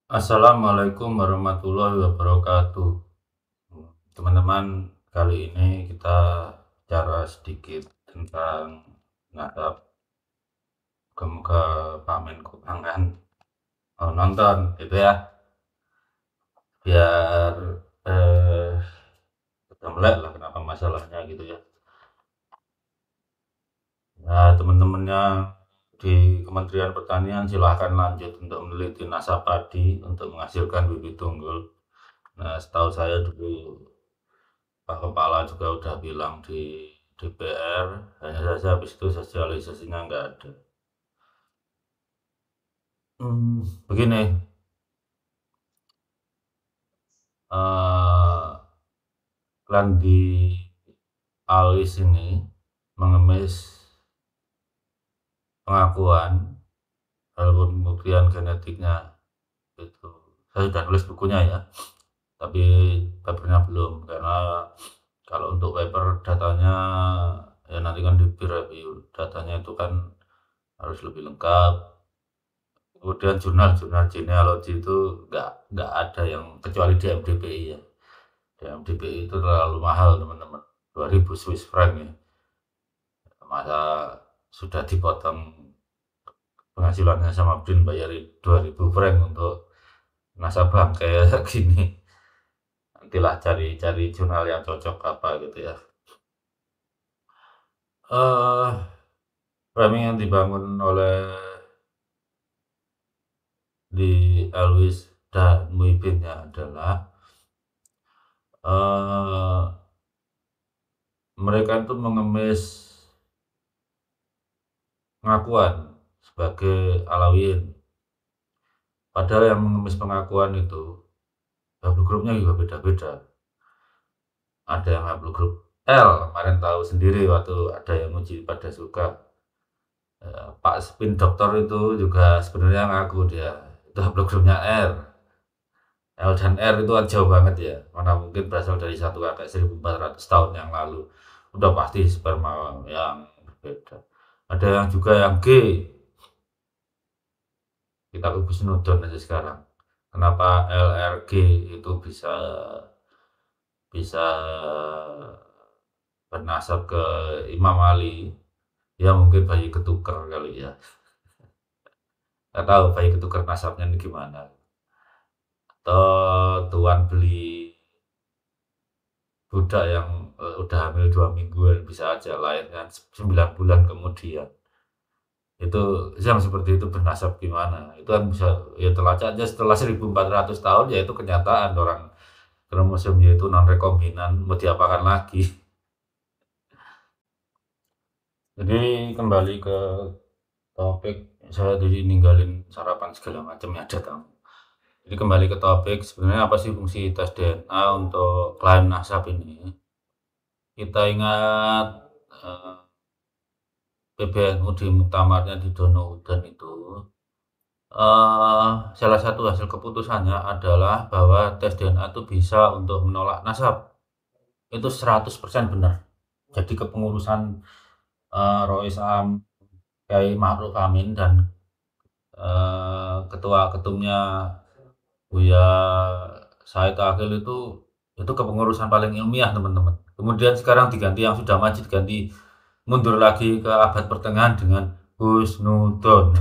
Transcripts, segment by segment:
Assalamualaikum warahmatullahi wabarakatuh. Teman-teman, kali ini kita bicara sedikit tentang nasab. Semoga Pak Menko Pangan mau nonton gitu ya, biar eh kita melek lah kenapa masalahnya gitu ya. Nah, teman-temannya di Kementerian Pertanian silahkan lanjut untuk meneliti nasab padi untuk menghasilkan bibit unggul. Nah, setahu saya dulu Pak Kepala juga udah bilang di DPR, hanya saja habis itu sosialisasinya nggak ada. Begini, eh Landi Alis ini mengemis pengakuan walaupun pembuktian genetiknya itu saya sudah nulis bukunya ya, tapi papernya belum karena kalau untuk paper datanya ya nanti kan di peer review, datanya itu kan harus lebih lengkap. Kemudian jurnal-jurnal genealogi itu nggak ada yang kecuali di MDPI ya. Di MDPI itu terlalu mahal teman-teman, 2000 Swiss franc ya. Masa sudah dipotong penghasilannya sama BRIN bayarin 2000 franc untuk nasabah kayak gini. Nantilah cari-cari jurnal yang cocok apa gitu ya. Eh Framing yang dibangun oleh di Alwis dan Muhibinnya adalah eh mereka itu mengemis pengakuan sebagai Alawiyin. Padahal yang mengemis pengakuan itu haplogrupnya juga beda-beda. Ada yang haplogrup L, kemarin tahu sendiri waktu ada yang uji pada suka. Pak Spin Doktor itu juga sebenarnya ngaku dia itu haplogrupnya R. L dan R itu kan jauh banget ya. Mana mungkin berasal dari satu kakek 1400 tahun yang lalu. Udah pasti sperma yang berbeda. Ada yang juga yang G. Kita ke Kusnudon aja sekarang. Kenapa LRG itu bisa bisa bernasab ke Imam Ali? Ya mungkin bayi ketuker kali ya. Nggak tahu bayi ketuker nasabnya ini gimana. Atau tuan beli budak yang udah hamil 2 mingguan bisa aja lahirkan 9 bulan kemudian. Itu yang seperti itu bernasab gimana? Itu kan bisa ya terlacak aja setelah 1400 tahun ya itu kenyataan orang kromosomnya itu non rekombinan mau diapakan lagi. Jadi kembali ke topik, saya jadi ninggalin sarapan segala macam ya ada tamu. Jadi kembali ke topik, sebenarnya apa sih fungsi tes DNA untuk klaim nasab ini? Kita ingat PBNU di muktamarnya di Donohudan itu, salah satu hasil keputusannya adalah bahwa tes DNA itu bisa untuk menolak nasab. Itu 100% benar. Jadi kepengurusan Rois Am, Kiai Ma'ruf Amin dan ketua ketumnya Buya Said Akil itu kepengurusan paling ilmiah teman-teman. Kemudian sekarang diganti yang sudah maju diganti mundur lagi ke abad pertengahan dengan Husnudon.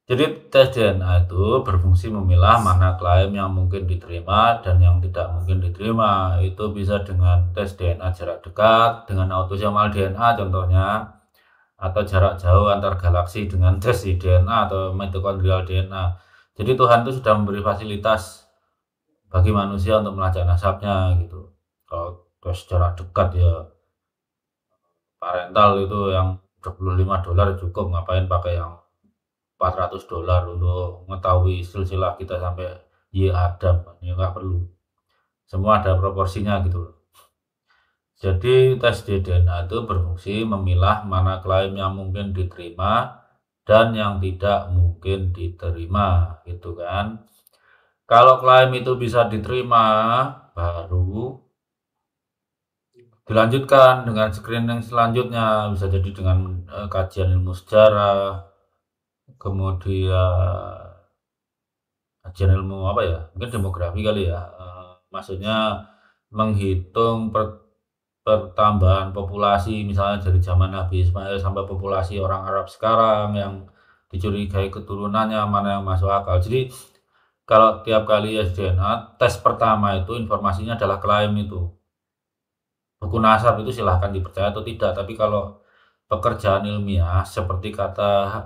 Jadi tes DNA itu berfungsi memilah mana klaim yang mungkin diterima dan yang tidak mungkin diterima. Itu bisa dengan tes DNA jarak dekat, dengan autosomal DNA contohnya, atau jarak jauh antar galaksi dengan tes DNA atau mitokondrial DNA. Jadi Tuhan itu sudah memberi fasilitas bagi manusia untuk melacak nasabnya gitu. Kalau tes jarak dekat ya parental itu yang $25 cukup, ngapain pakai yang $400 untuk mengetahui silsilah kita sampai Y Adam, ya nggak perlu. Semua ada proporsinya gitu. Jadi tes DNA itu berfungsi memilah mana klaim yang mungkin diterima dan yang tidak mungkin diterima gitu kan. Kalau klaim itu bisa diterima baru dilanjutkan dengan screening selanjutnya, bisa jadi dengan kajian ilmu sejarah, kemudian kajian ilmu apa ya, mungkin demografi kali ya, maksudnya menghitung pertambahan populasi misalnya dari zaman Nabi Ismail sampai populasi orang Arab sekarang yang dicurigai keturunannya mana yang masuk akal. Jadi kalau tiap kali SDNA, tes pertama itu informasinya adalah klaim itu. Buku nasab itu silahkan dipercaya atau tidak, tapi kalau pekerjaan ilmiah seperti kata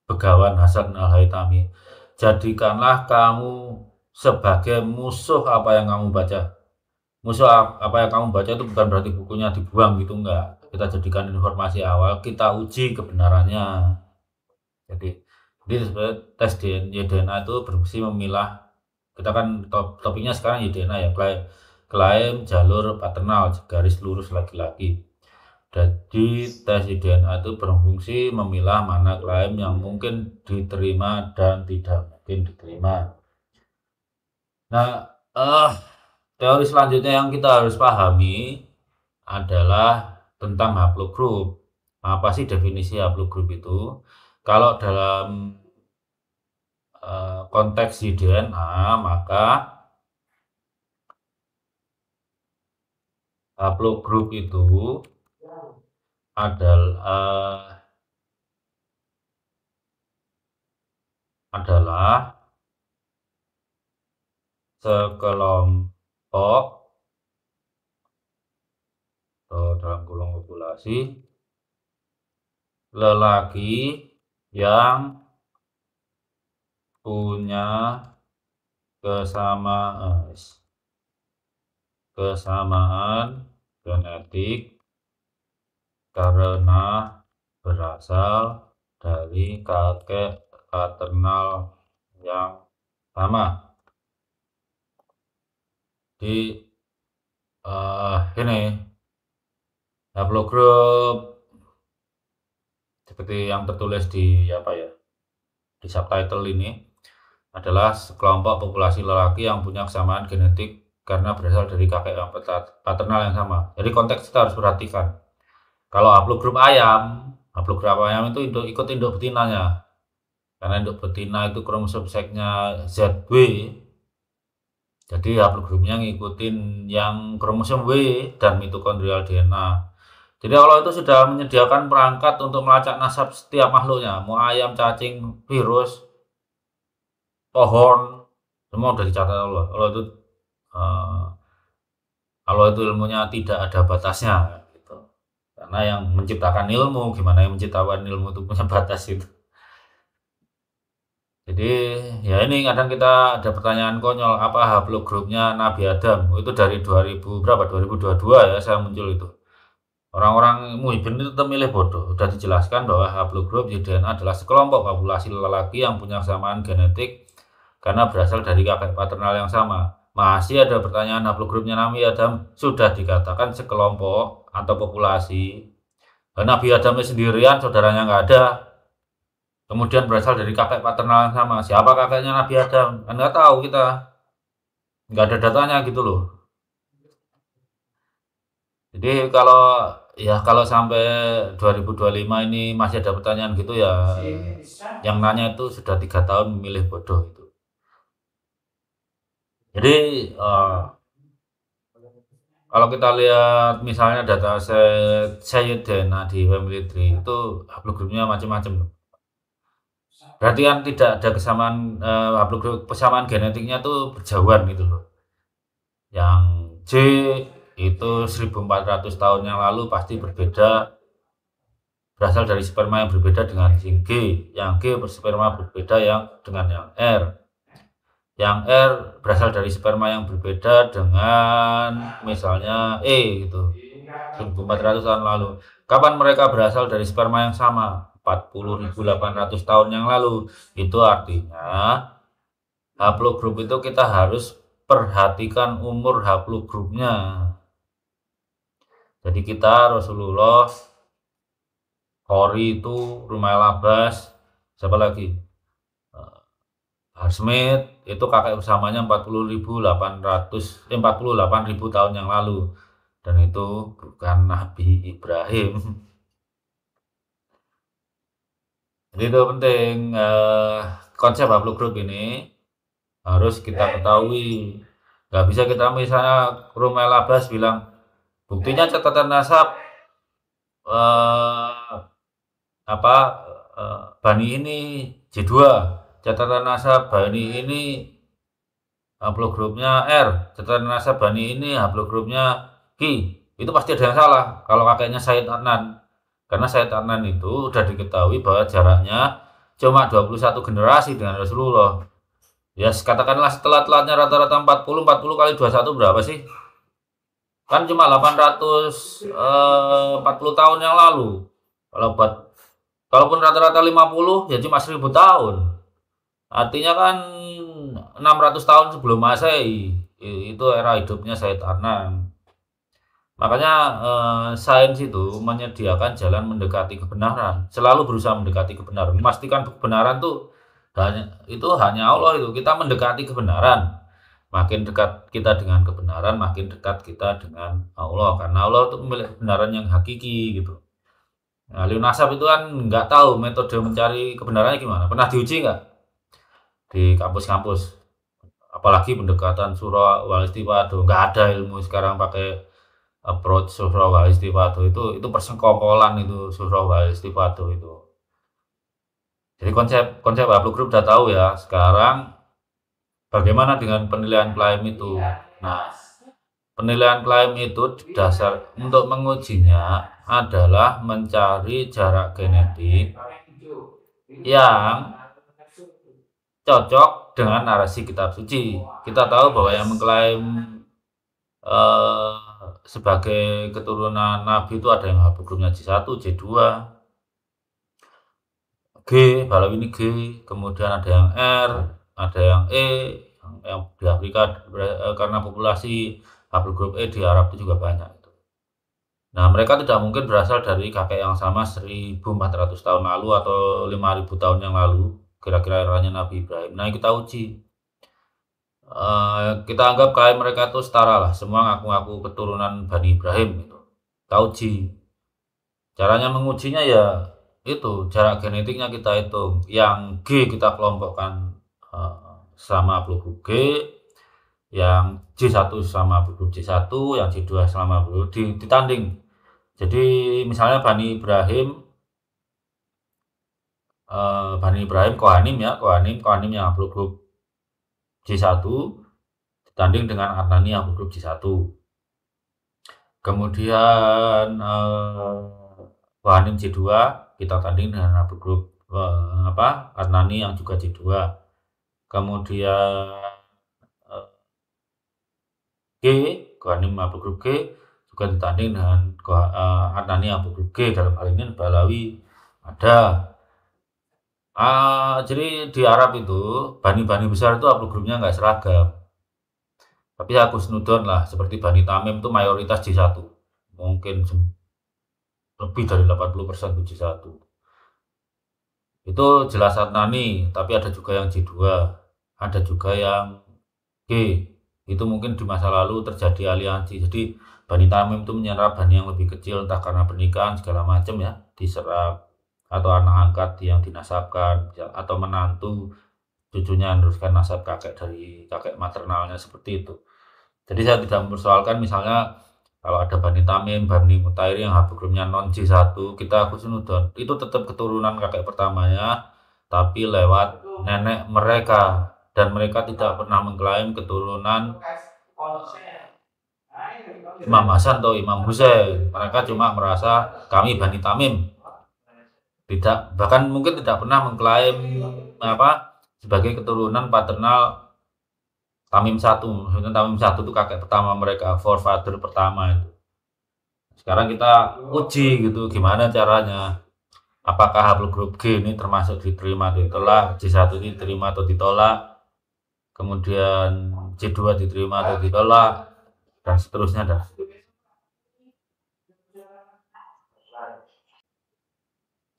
Begawan Hasan Al-Haytami, jadikanlah kamu sebagai musuh apa yang kamu baca. Musuh apa yang kamu baca itu bukan berarti bukunya dibuang gitu, enggak. Kita jadikan informasi awal, kita uji kebenarannya. Jadi, sebenarnya tes DNA itu berfungsi memilah, kita kan topiknya sekarang DNA ya, klaim jalur paternal garis lurus laki-laki. Jadi tes DNA itu berfungsi memilah mana klaim yang mungkin diterima dan tidak mungkin diterima. Nah, teori selanjutnya yang kita harus pahami adalah tentang haplogroup. Apa sih definisi haplogroup itu? Kalau dalam konteks di DNA, maka haplogroup itu adalah sekelompok atau dalam kurung populasi lelaki yang punya kesamaan genetik karena berasal dari kakek paternal yang sama. Di ini haplogroup seperti yang tertulis di di subtitle ini adalah sekelompok populasi lelaki yang punya kesamaan genetik karena berasal dari kakek yang paternal yang sama. Jadi konteks kita harus perhatikan. Kalau haplogroup ayam itu ikut induk betinanya. Karena induk betina itu kromosom seksnya ZW. Jadi haplogrupnya ngikutin yang kromosom W dan mitokondrial DNA. Jadi Allah itu sudah menyediakan perangkat untuk melacak nasab setiap makhluknya. Mau ayam, cacing, virus, pohon, semua sudah dicatat Allah. Allah itu ilmunya tidak ada batasnya. Gitu. Karena yang menciptakan ilmu, gimana yang menciptakan ilmu itu punya batas itu. Jadi ya ini kadang kita ada pertanyaan konyol, apa haplogrupnya Nabi Adam? Itu dari 2022 ya saya muncul itu. Orang-orang muhibin itu tetap milih bodoh. Sudah dijelaskan bahwa haplogrup di DNA adalah sekelompok populasi lelaki yang punya kesamaan genetik karena berasal dari kakek paternal yang sama. Masih ada pertanyaan haplogrupnya Nabi Adam, sudah dikatakan sekelompok atau populasi. Nabi Adamnya sendirian, saudaranya nggak ada. Kemudian berasal dari kakek paternal yang sama. Siapa kakeknya Nabi Adam? Kan nggak tahu kita. Nggak ada datanya gitu loh. Jadi kalau sampai 2025 ini masih ada pertanyaan gitu ya, yang nanya itu sudah 3 tahun memilih bodoh itu. Jadi kalau kita lihat misalnya data set DNA di Family Tree itu haplogrupnya macam-macam. Berarti kan tidak ada kesamaan haplogrup, kesamaan genetiknya tuh berjauhan gitu loh. Yang J itu 1400 tahun yang lalu pasti berbeda, berasal dari sperma yang berbeda dengan yang G. Yang G bersperma berbeda dengan yang R. Yang R berasal dari sperma yang berbeda dengan misalnya E gitu. 1400 tahun lalu. Kapan mereka berasal dari sperma yang sama? 40.800 tahun yang lalu. Itu artinya haplogrup itu kita harus perhatikan umur haplogrupnya. Jadi kita Rasulullah, Khori itu, Rumail Abbas, siapa lagi? Smith itu kakek bersamanya 48.000 tahun yang lalu, dan itu bukan Nabi Ibrahim. Jadi itu penting konsep haplogroup ini harus kita ketahui. Nggak bisa kita misalnya Rumel Abbas bilang, buktinya catatan nasab eh, apa Bani ini J2, catatan nasab Bani ini haplogrupnya R, catatan nasab Bani ini haplogrupnya Q. Itu pasti ada yang salah kalau kakeknya Said Adnan. Karena Said Adnan itu udah diketahui bahwa jaraknya cuma 21 generasi dengan Rasulullah. Ya, katakanlah setelah-telatnya rata-rata 40 kali 21 berapa sih? Kan cuma 840 tahun yang lalu. Kalau buat kalaupun rata-rata 50 ya cuma 1000 tahun. Artinya kan 600 tahun sebelum Masehi. Itu era hidupnya Said Adnan. Makanya sains itu menyediakan jalan mendekati kebenaran, selalu berusaha mendekati kebenaran, memastikan kebenaran tuh hanya Allah itu. Kita mendekati kebenaran, makin dekat kita dengan kebenaran, makin dekat kita dengan Allah, karena Allah itu memiliki kebenaran yang hakiki gitu. Nah, ahli nasab itu kan nggak tahu metode mencari kebenarannya gimana. Pernah diuji nggak di kampus-kampus? Apalagi pendekatan surah wal istiwadah, nggak ada ilmu sekarang pakai approach surah wal istiwadah. Itu persekongkolan, itu surah wal istiwadah itu. Jadi konsep konsep haplogroup udah tahu ya. Sekarang bagaimana dengan penilaian klaim itu? Nah, penilaian klaim itu dasar untuk mengujinya adalah mencari jarak genetik yang cocok dengan narasi kitab suci. Kita tahu bahwa yang mengklaim sebagai keturunan Nabi itu ada yang haplogrupnya J1, J2, G, Balawi ini G, kemudian ada yang R, ada yang E, yang di Afrika karena populasi haplogrup E di Arab itu juga banyak. Nah, mereka tidak mungkin berasal dari kakek yang sama 1400 tahun lalu atau 5000 tahun yang lalu, kira-kira eranya Nabi Ibrahim. Nah, kita uji. Kita anggap kayak mereka itu setara lah, semua ngaku-ngaku keturunan Bani Ibrahim gitu. Kita uji. Caranya mengujinya ya itu, jarak genetiknya kita hitung. Yang G kita kelompokkan sama haplogrup G, yang J1 sama haplogrup J1, yang J2 sama haplogrup ditanding. Jadi misalnya Bani Ibrahim Kohanim ya, Kohanim yang haplogrup J1 ditanding dengan Adnani yang haplogrup J1. Kemudian Kohanim J2 kita tanding dengan haplogrup Adnani yang juga J2. Kemudian G, Kohanim haplogrup G juga ditanding dengan Adnani haplogrup G, dalam hal ini Balawi ada. Jadi di Arab itu bani-bani besar itu haplogrupnya nggak seragam. Tapi aku senudon lah, seperti Bani Tamim itu mayoritas J1. Mungkin lebih dari 80% itu J1. Itu jelas Adnani, tapi ada juga yang J2. Ada juga yang G. Itu mungkin di masa lalu terjadi aliansi. Jadi Bani Tamim itu menyerap bani yang lebih kecil, entah karena pernikahan segala macam ya, diserap, atau anak angkat yang dinasabkan, atau menantu cucunya meneruskan nasab kakek dari kakek maternalnya, seperti itu. Jadi saya tidak mempersoalkan misalnya kalau ada Bani Tamim, Bani Mutairi yang haplogrupnya non J1, kita husnudon, itu tetap keturunan kakek pertamanya, tapi lewat nenek mereka, dan mereka tidak pernah mengklaim keturunan Imam Hasan atau Imam Husain. Mereka cuma merasa kami Bani Tamim. Tidak, bahkan mungkin tidak pernah mengklaim sebagai keturunan paternal Tamim 1. Maksudnya Tamim 1 itu kakek pertama mereka, forefather pertama itu. Sekarang kita uji gitu, gimana caranya? Apakah haplogrup G ini termasuk diterima atau ditolak, J1 diterima atau ditolak, kemudian J2 diterima atau ditolak, dan seterusnya.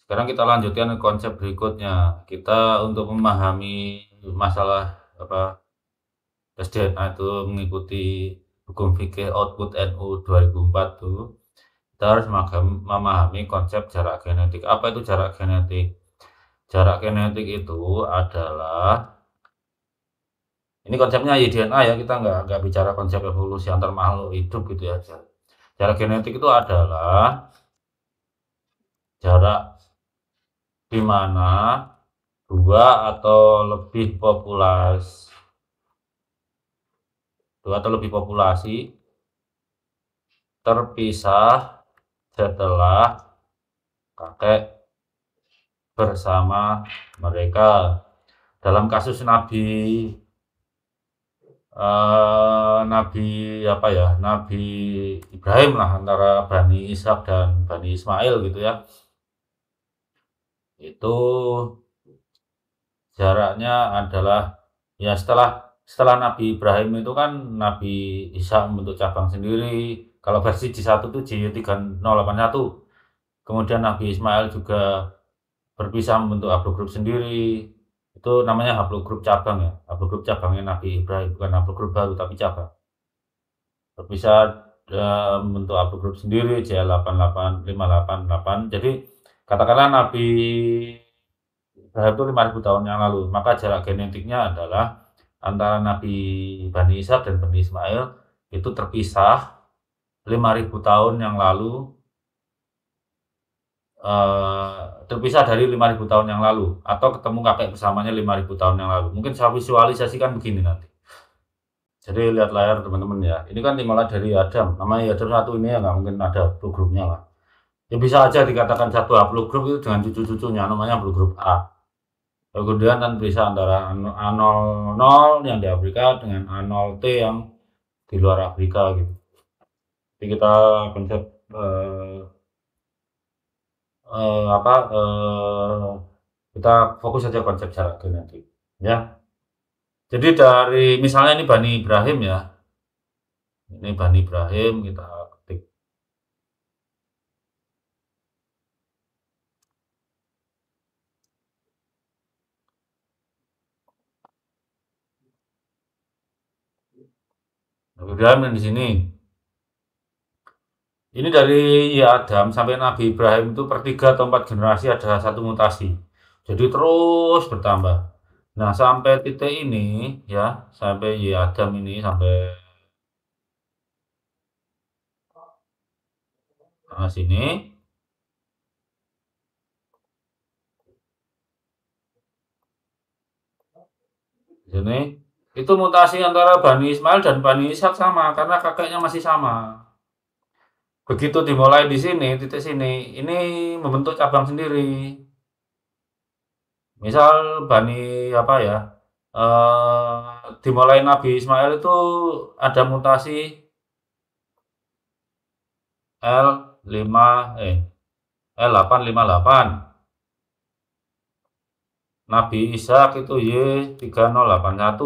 Sekarang kita lanjutkan ke konsep berikutnya. Kita untuk memahami masalah SDNA itu mengikuti hukum fikih output NU 2004 itu, kita harus memahami konsep jarak genetik. Apa itu jarak genetik? Jarak genetik itu adalah Ini konsepnya DNA ya, kita nggak bicara konsep evolusi antar makhluk hidup gitu ya. Jarak genetik itu adalah jarak di mana dua atau lebih populasi terpisah setelah kakek bersama mereka. Dalam kasus Nabi apa ya, Nabi Ibrahim lah, antara Bani Ishak dan Bani Ismail gitu ya. Itu jaraknya adalah ya setelah Nabi Ibrahim itu kan Nabi Ishak membentuk cabang sendiri. Kalau versi J1 itu J3081. Kemudian Nabi Ismail juga berpisah membentuk haplogrup sendiri. Itu namanya haplogrup cabang ya. Haplogrup cabangnya Nabi Ibrahim, bukan haplogrup baru tapi cabang. Berpisah membentuk haplogrup sendiri J88588. Jadi katakanlah Nabi Ibrahim itu 5.000 tahun yang lalu, maka jarak genetiknya adalah antara Nabi Bani Ishak dan Bani Ismail itu terpisah 5.000 tahun yang lalu, terpisah dari 5.000 tahun yang lalu, atau ketemu kakek bersamanya 5.000 tahun yang lalu. Mungkin saya visualisasikan begini nanti. Jadi lihat layar teman-teman ya. Ini kan dimulai dari Adam. Namanya Adam satu ini ya nggak mungkin ada haplogrupnya lah. Ya bisa aja dikatakan satu haplogrup itu dengan cucu-cucunya, namanya haplogrup A. Kemudian kan bisa antara A00 yang di Afrika dengan A0T yang di luar Afrika gitu. Jadi kita konsep kita fokus saja konsep jarak genetik ya. Jadi dari misalnya ini Bani Ibrahim ya. Ini Bani Ibrahim, kita ketik. Nabi Ibrahim yang di sini. Ini dari Adam sampai Nabi Ibrahim itu per 3 atau 4 generasi ada satu mutasi. Jadi terus bertambah. Nah, sampai titik ini ya, sampai Adam ini sampai sini. Sini itu mutasi antara Bani Ismail dan Bani Ishak sama karena kakeknya masih sama. Begitu dimulai di sini, titik sini, ini membentuk cabang sendiri. Misal Bani apa ya? Dimulai Nabi Ismail itu ada mutasi L858. Nabi Ishak itu Y3081.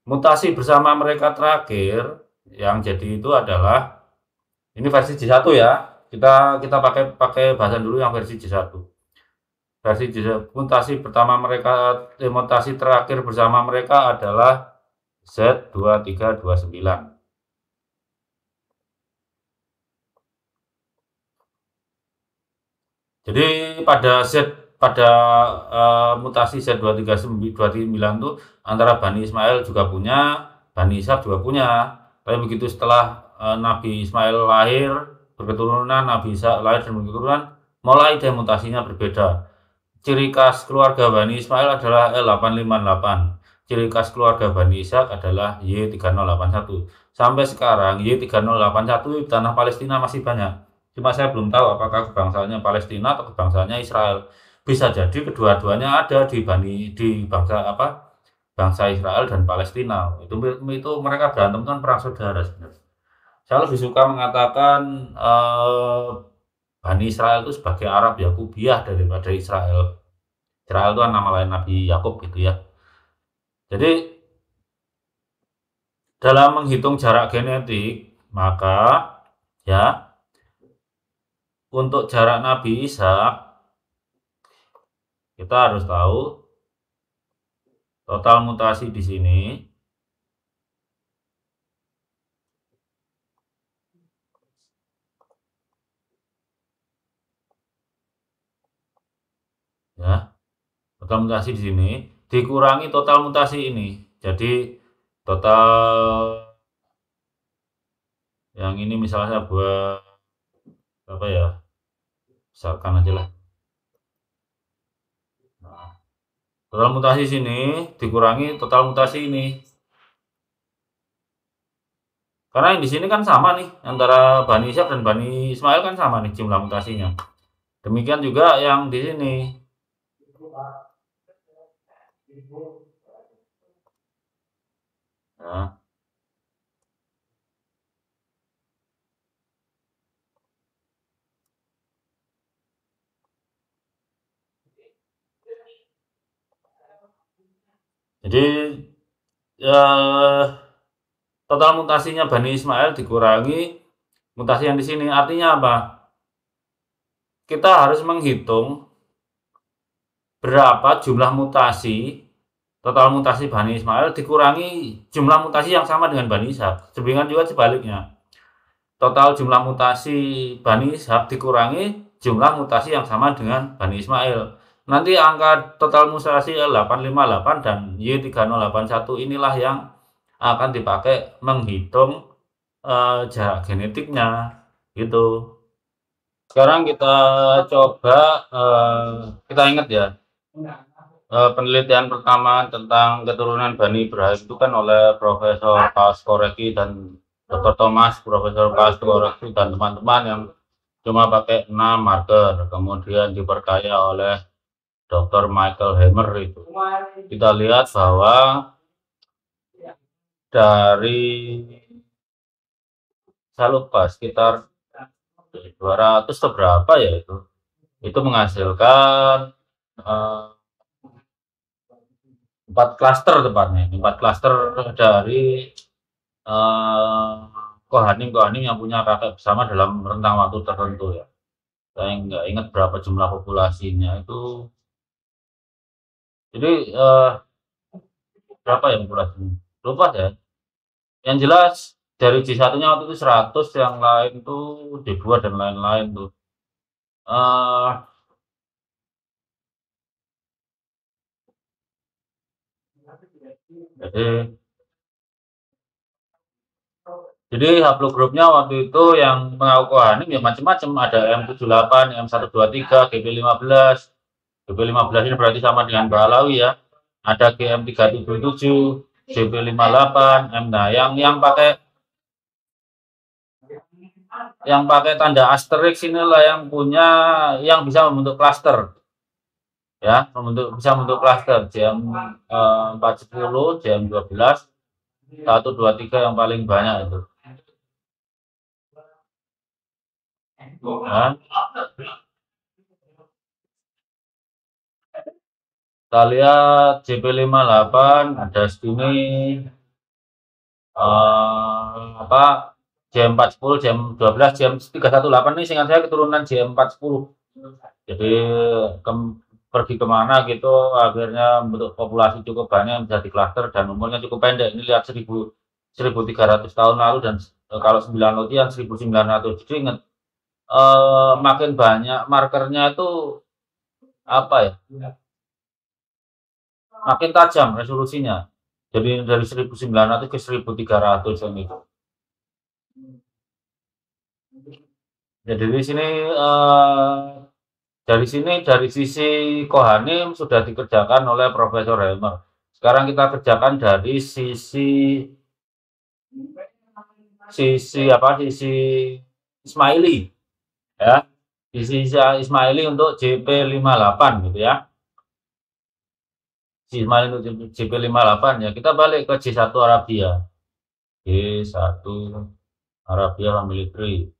Mutasi bersama mereka terakhir yang jadi itu adalah ini versi J1 ya. Kita pakai bahasan dulu yang versi J1. Versi J1 mutasi terakhir bersama mereka adalah Z2329. Jadi pada mutasi Z239 itu antara Bani Ismail juga punya, Bani Ishak juga punya. Tapi begitu setelah Nabi Ismail lahir berketurunan, Nabi Ishak lahir dan berketurunan, mulai deh mutasinya berbeda. Ciri khas keluarga Bani Ismail adalah L858. Ciri khas keluarga Bani Ishak adalah Y3081. Sampai sekarang Y3081 di tanah Palestina masih banyak. Cuma saya belum tahu apakah kebangsaannya Palestina atau kebangsaannya Israel. Bisa jadi kedua-duanya ada di bangsa Israel dan Palestina. Itu mereka berantem kan perang saudara sebenarnya. Saya lebih suka mengatakan Bani Israel itu sebagai Arab Yakubiyah daripada Israel. Israel itu kan nama lain Nabi Yakub gitu ya. Jadi dalam menghitung jarak genetik, maka ya untuk jarak Nabi Ishak kita harus tahu total mutasi di sini Total mutasi di sini dikurangi total mutasi ini. Jadi total yang ini misalnya buat apa ya? Misalkan aja lah. Nah, total mutasi sini dikurangi total mutasi ini. Karena yang di sini kan sama nih antara Bani Ishaq dan Bani Ismail kan sama nih jumlah mutasinya. Demikian juga yang di sini. Nah, jadi eh, total mutasinya Bani Ismail dikurangi mutasi yang di sini. Artinya apa? Kita harus menghitung berapa jumlah mutasi total mutasi Bani Ismail dikurangi jumlah mutasi yang sama dengan Bani Ishaq. Demikian juga sebaliknya. Total jumlah mutasi Bani Ishaq dikurangi jumlah mutasi yang sama dengan Bani Ismail. Nanti angka total mutasi L858 dan Y3081 inilah yang akan dipakai menghitung jarak genetiknya gitu. Sekarang kita coba kita ingat ya penelitian pertama tentang keturunan Bani Ibrahim itu kan oleh Profesor Paskoreki dan Dr. Thomas, Profesor Paskoreki dan teman-teman yang cuma pakai 6 marker, kemudian diperkaya oleh Dr. Michael Hammer itu. Kita lihat bahwa dari saya lupa sekitar 200 atau berapa ya itu menghasilkan 4 klaster tepatnya, 4 klaster dari kohanim-kohanim yang punya kakek bersama dalam rentang waktu tertentu ya. Saya nggak ingat berapa jumlah populasinya itu. Jadi berapa ya populasinya? Lupa ya. Yang jelas dari J1-nya waktu itu 100, yang lain tuh D2 dan lain-lain tuh. Eh jadi haplogrupnya waktu itu yang mengaku kohanim ya macam-macam, ada M78, M123, GP15. GP15 ini berarti sama dengan Balawi ya. Ada GM377, JP58, M. Nah, yang pakai tanda asterisk inilah yang punya yang bisa membentuk klaster ya, bisa membentuk klaster JM 410, JM 12, 1 2 3 yang paling banyak itu. Ya. Kita lihat JP58 ada sini apa JM40, JM12, JM318 ini seingat saya keturunan JM40. Jadi pergi kemana gitu akhirnya bentuk populasi cukup banyak bisa diklaster dan umurnya cukup pendek. Ini lihat 1300 tahun lalu dan kalau 9 lotian 1900. Jadi ingat makin banyak markernya itu apa ya? Makin tajam resolusinya. Jadi dari 1900 ke 1300 yang itu. Jadi di sini dari sisi kohanim sudah dikerjakan oleh Profesor Helmer. Sekarang kita kerjakan dari sisi Ismaili ya. Sisi Ismaili untuk JP58 gitu ya. Si Ismaili untuk JP58 ya. Kita balik ke J1 Arabia. J1 Arabia Family Tree.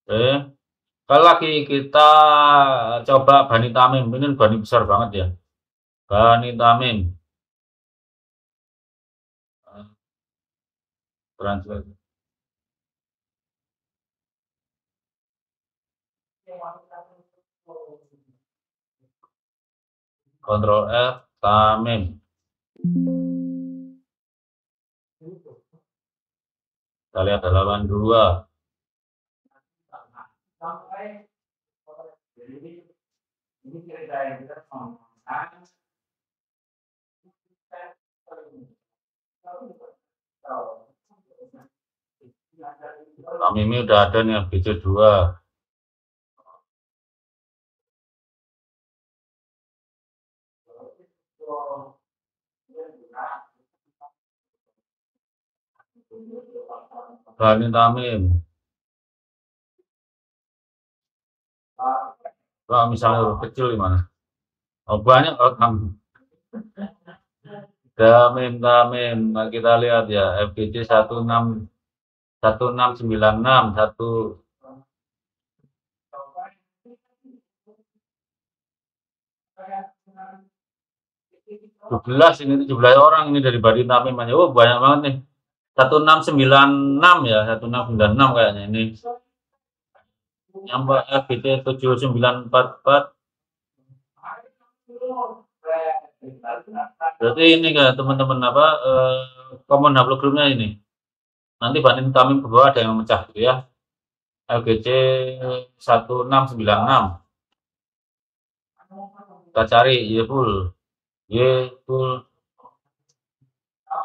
Oke. Kalau lagi kita coba Bani Tamim, ini Bani besar banget ya. Bani Tamim. Translate. Ctrl F, Tamim. Kita lihat halaman 2. Tamimnya udah ada nih, BC 2. Bani Tamim. Kalau misalnya huruf kecil gimana? Oh, banyak kalau Tamim. Tamim. Nah, kita lihat ya, FGC 1696 17 ini 17 orang ini dari Bani Tamim aja. Oh, banyak banget nih. 1696 ya, 1696 kayaknya ini. Yang FGC 7944. Berarti ini kan teman-teman apa common haplogrupnya ini. Nanti Bani Tamim ke bawah ada yang memecah gitu ya. LGC 1696. Kita cari Y full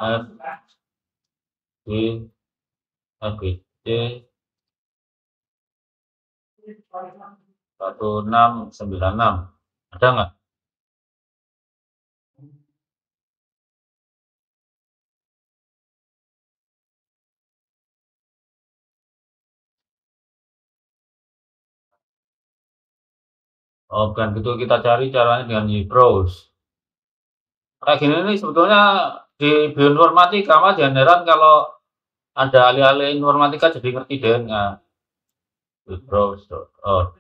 F D LGC 1696. Ada nggak? Oh, bukan gitu, kita cari caranya dengan browse. Kayak gini nih sebetulnya di bioinformatika mah jangan heran kalau ada alih-alih informatika jadi ngerti deh. Nah, browse.org.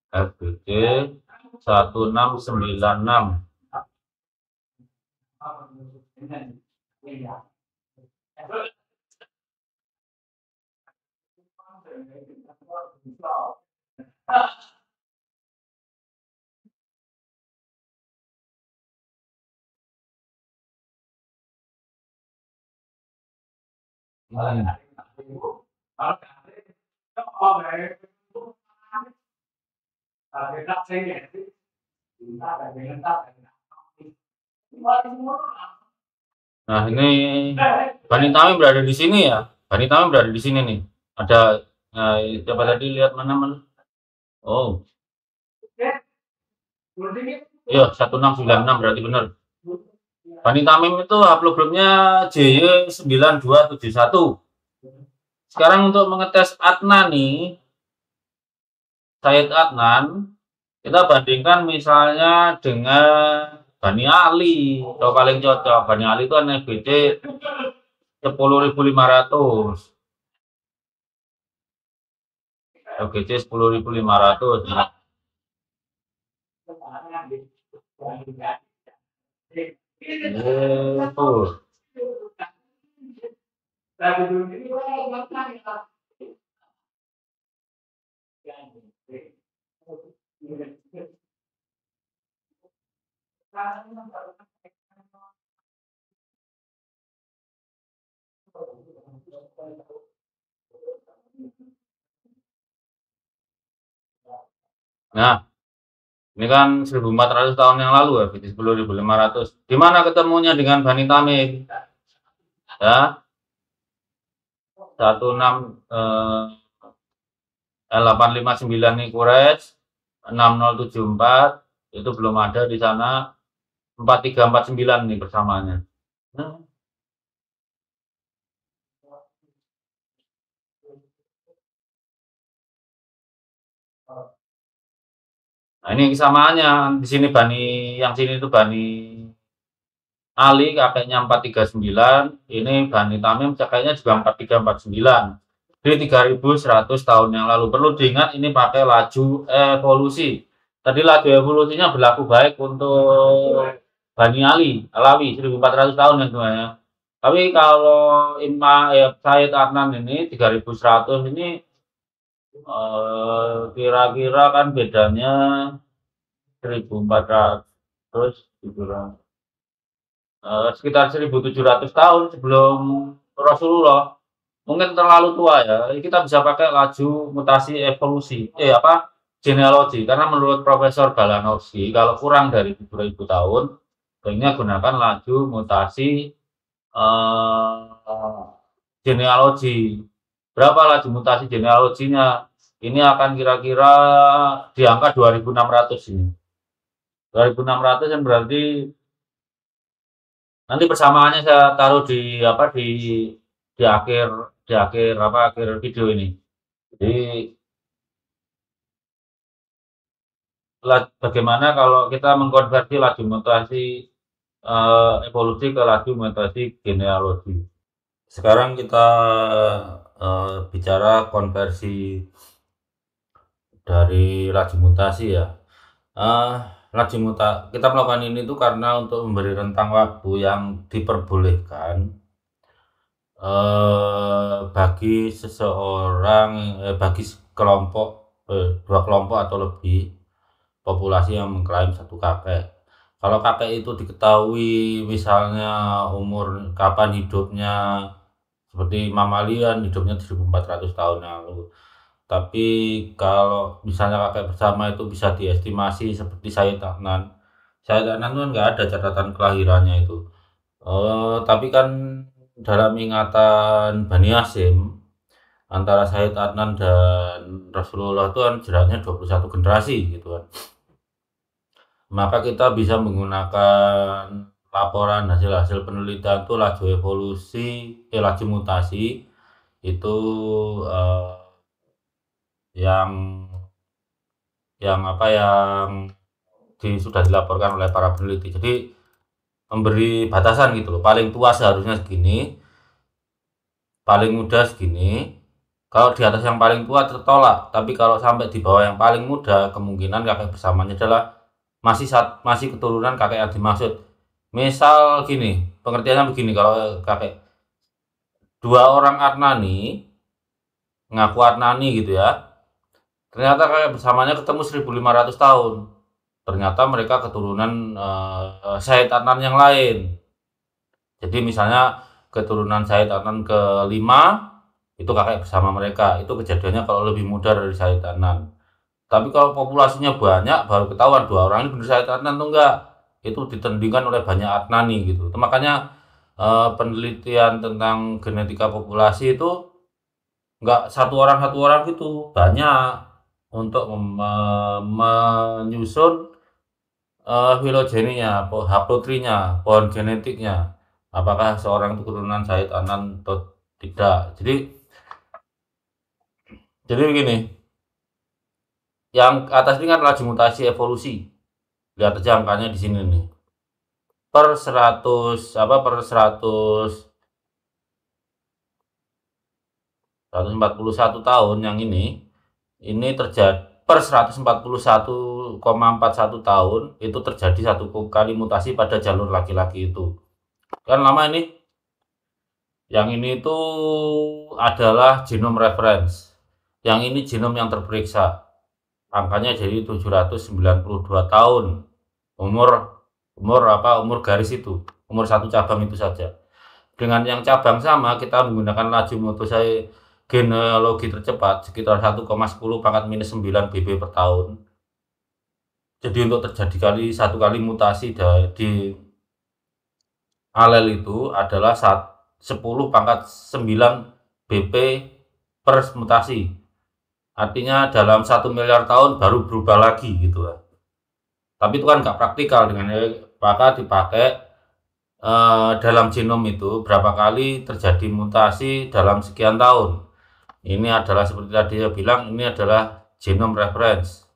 FGC 1696. Nah, ini Bani Tamim berada di sini ya. Bani Tamim berada di sini nih. Ada coba tadi lihat mana. Oh. Iya, 1696 berarti benar. Bani Tamim itu haplogrupnya JY9271. Sekarang untuk mengetes Adnan nih, Said Adnan, kita bandingkan misalnya dengan Bani Ali. Atau paling cocok, Bani Ali itu kan FGC 10.500. FGC 10.500. Nah, ini kan 1400 tahun yang lalu ya, 10.500. Di mana ketemunya dengan Bani Tamim? Ya, 859 nih Quraisy, 6074 itu belum ada di sana, 4349 nih persamaannya. Nah, ini kesamaannya di sini yang sini itu Bani Ali kakeknya 439, ini Bani Tamim kakeknya juga 4349. Jadi 3100 tahun yang lalu. Perlu diingat ini pakai laju evolusi. Tadi laju evolusinya berlaku baik untuk Bani Alawi 1400 tahun yang semuanya. Tapi kalau Said Adnan ini 3100 ini kira-kira kan bedanya 1400 dikurang sekitar 1700 tahun sebelum Rasulullah. Mungkin terlalu tua ya. Kita bisa pakai laju mutasi evolusi. Genealogi. Karena menurut Profesor Galanowski, kalau kurang dari 7000 tahun, sebaiknya gunakan laju mutasi genealogi. Berapa laju mutasi genealoginya? Ini akan kira-kira di angka 2600 ini. 2600 yang berarti nanti persamaannya saya taruh di akhir video ini. Jadi bagaimana kalau kita mengkonversi laju mutasi evolusi ke laju mutasi genealogi. Sekarang kita bicara konversi dari laju mutasi ya. Kita melakukan ini tuh karena untuk memberi rentang waktu yang diperbolehkan bagi seseorang, bagi kelompok, dua kelompok atau lebih populasi yang mengklaim satu kakek. Kalau kakek itu diketahui misalnya umur kapan hidupnya, seperti mamalia hidupnya 1400 tahun yang lalu. Tapi kalau misalnya kakek bersama itu bisa diestimasi seperti Said Adnan. Said Adnan kan nggak ada catatan kelahirannya itu. Tapi kan dalam ingatan Bani Hasyim antara Said Adnan dan Rasulullah itu kan jaraknya 21 generasi gitu kan. Maka kita bisa menggunakan laporan hasil-hasil penelitian itu laju evolusi, laju mutasi itu yang sudah dilaporkan oleh para peneliti. Jadi memberi batasan gitu loh. Paling tua seharusnya segini, paling muda segini. Kalau di atas yang paling tua tertolak, tapi kalau sampai di bawah yang paling muda, kemungkinan kakek bersamanya adalah masih keturunan kakek yang dimaksud. Misal gini, pengertiannya begini, kalau kakek dua orang Adnani ngaku Adnani gitu ya, ternyata kakek bersamanya ketemu 1500 tahun. Ternyata mereka keturunan Said Adnan yang lain. Jadi misalnya keturunan Said Adnan ke-5 itu kakek bersama mereka. Itu kejadiannya kalau lebih muda dari Said Adnan. Tapi kalau populasinya banyak baru ketahuan dua orang ini benar Said Adnan atau enggak. Itu ditandingkan oleh banyak Adnani gitu. Itu makanya penelitian tentang genetika populasi itu enggak satu orang gitu, banyak untuk menyusun filogeninya, haplotrinya, pohon genetiknya. Apakah seorang itu keturunan Said Adnan atau tidak. Jadi begini. Yang atas ini kan laju mutasi evolusi. Lihat aja angkanya di sini nih. Per 141 tahun yang ini terjadi per 141,41 tahun itu terjadi satu kali mutasi pada jalur laki-laki itu. Kan lama ini. Yang ini itu adalah genom reference. Yang ini genom yang terperiksa. Angkanya jadi 792 tahun. Umur garis itu. Umur satu cabang itu saja. Dengan yang cabang sama kita menggunakan laju mutasi genealogi tercepat sekitar 1,10 pangkat minus 9 BB per tahun. Jadi untuk terjadi satu kali mutasi di alel itu adalah 10 pangkat 9 BP per mutasi. Artinya dalam 1 miliar tahun baru berubah lagi gitu lah. Tapi itu kan nggak praktikal, dengan maka dipakai dalam genom itu berapa kali terjadi mutasi dalam sekian tahun. Ini adalah seperti tadi saya bilang, ini adalah genom reference.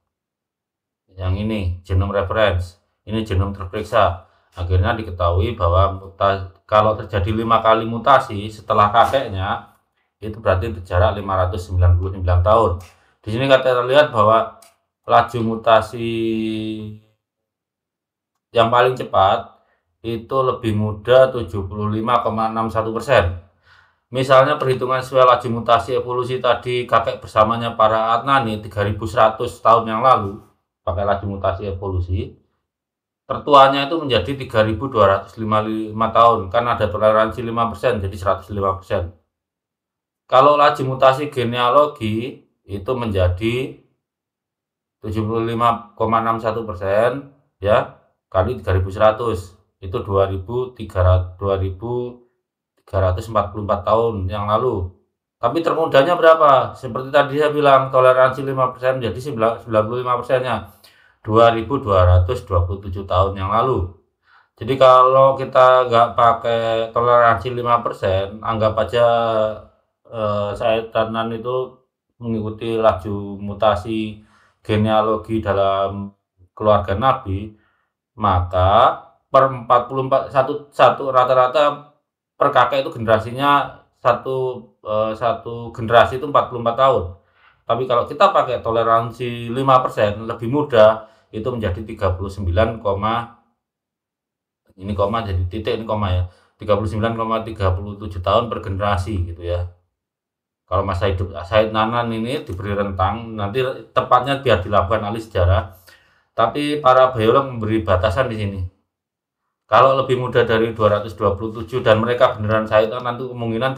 Yang ini genom reference, ini genom terperiksa. Akhirnya diketahui bahwa kalau terjadi 5 kali mutasi setelah kakeknya itu berarti berjarak 599 tahun. Di sini kita lihat bahwa laju mutasi yang paling cepat itu lebih muda 75,61%. Misalnya perhitungan sesuai laju mutasi evolusi tadi kakek bersamanya para Adnani 3100 tahun yang lalu pakai laju mutasi evolusi, tertuanya itu menjadi 3255 tahun, kan ada toleransi 5%, jadi 105%. Kalau laju mutasi genealogi itu menjadi 75,61%, ya, kali 3100 itu 2344 tahun yang lalu. Tapi termudanya berapa? Seperti tadi saya bilang, toleransi 5% jadi 95%-nya 2227 tahun yang lalu. Jadi kalau kita nggak pakai toleransi 5%, anggap aja Saitanan itu mengikuti laju mutasi genealogi dalam keluarga Nabi, maka per 44 satu rata-rata per kakek itu generasinya satu generasi itu 44 tahun. Tapi kalau kita pakai toleransi 5% lebih mudah, itu menjadi 39, ini koma jadi titik, ini koma ya, 39,37 tahun per generasi gitu ya. Kalau masa hidup Said Nanan ini diberi rentang, nanti tepatnya biar dilakukan ahli sejarah, tapi para biolog memberi batasan di sini. Kalau lebih muda dari 227 dan mereka beneran Said Nanan, itu kemungkinan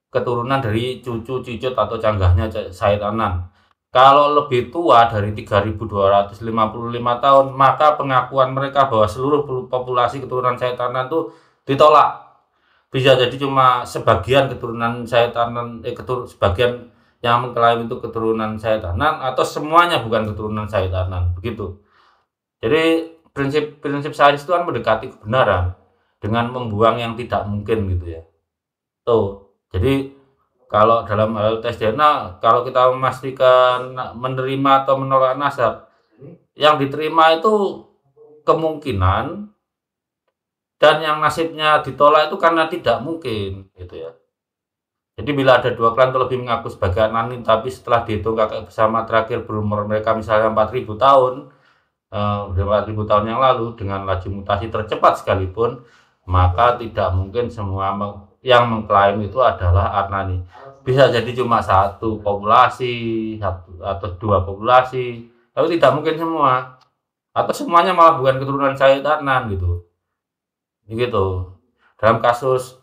keturunan dari cucu, cicit atau canggahnya Said Nanan. Kalau lebih tua dari 3255 tahun, maka pengakuan mereka bahwa seluruh populasi keturunan Said Nanan itu ditolak. Bisa jadi cuma sebagian keturunan Saitanan, sebagian yang mengklaim itu keturunan Saitanan, atau semuanya bukan keturunan Saitanan, begitu. Jadi prinsip sains itu kan mendekati kebenaran dengan membuang yang tidak mungkin gitu ya. Tuh. Jadi kalau dalam hal tes DNA, kalau kita memastikan menerima atau menolak nasab, yang diterima itu kemungkinan, dan yang nasibnya ditolak itu karena tidak mungkin gitu ya. Jadi bila ada dua klan terlebih mengaku sebagai Adnani, tapi setelah dihitung kakek bersama terakhir berumur mereka misalnya 4000 tahun, 4000 tahun yang lalu dengan laju mutasi tercepat sekalipun, maka tidak mungkin semua yang mengklaim itu adalah Adnani. Bisa jadi cuma satu populasi, satu atau dua populasi, tapi tidak mungkin semua. Atau semuanya malah bukan keturunan Said Adnan gitu. Begitu. Dalam kasus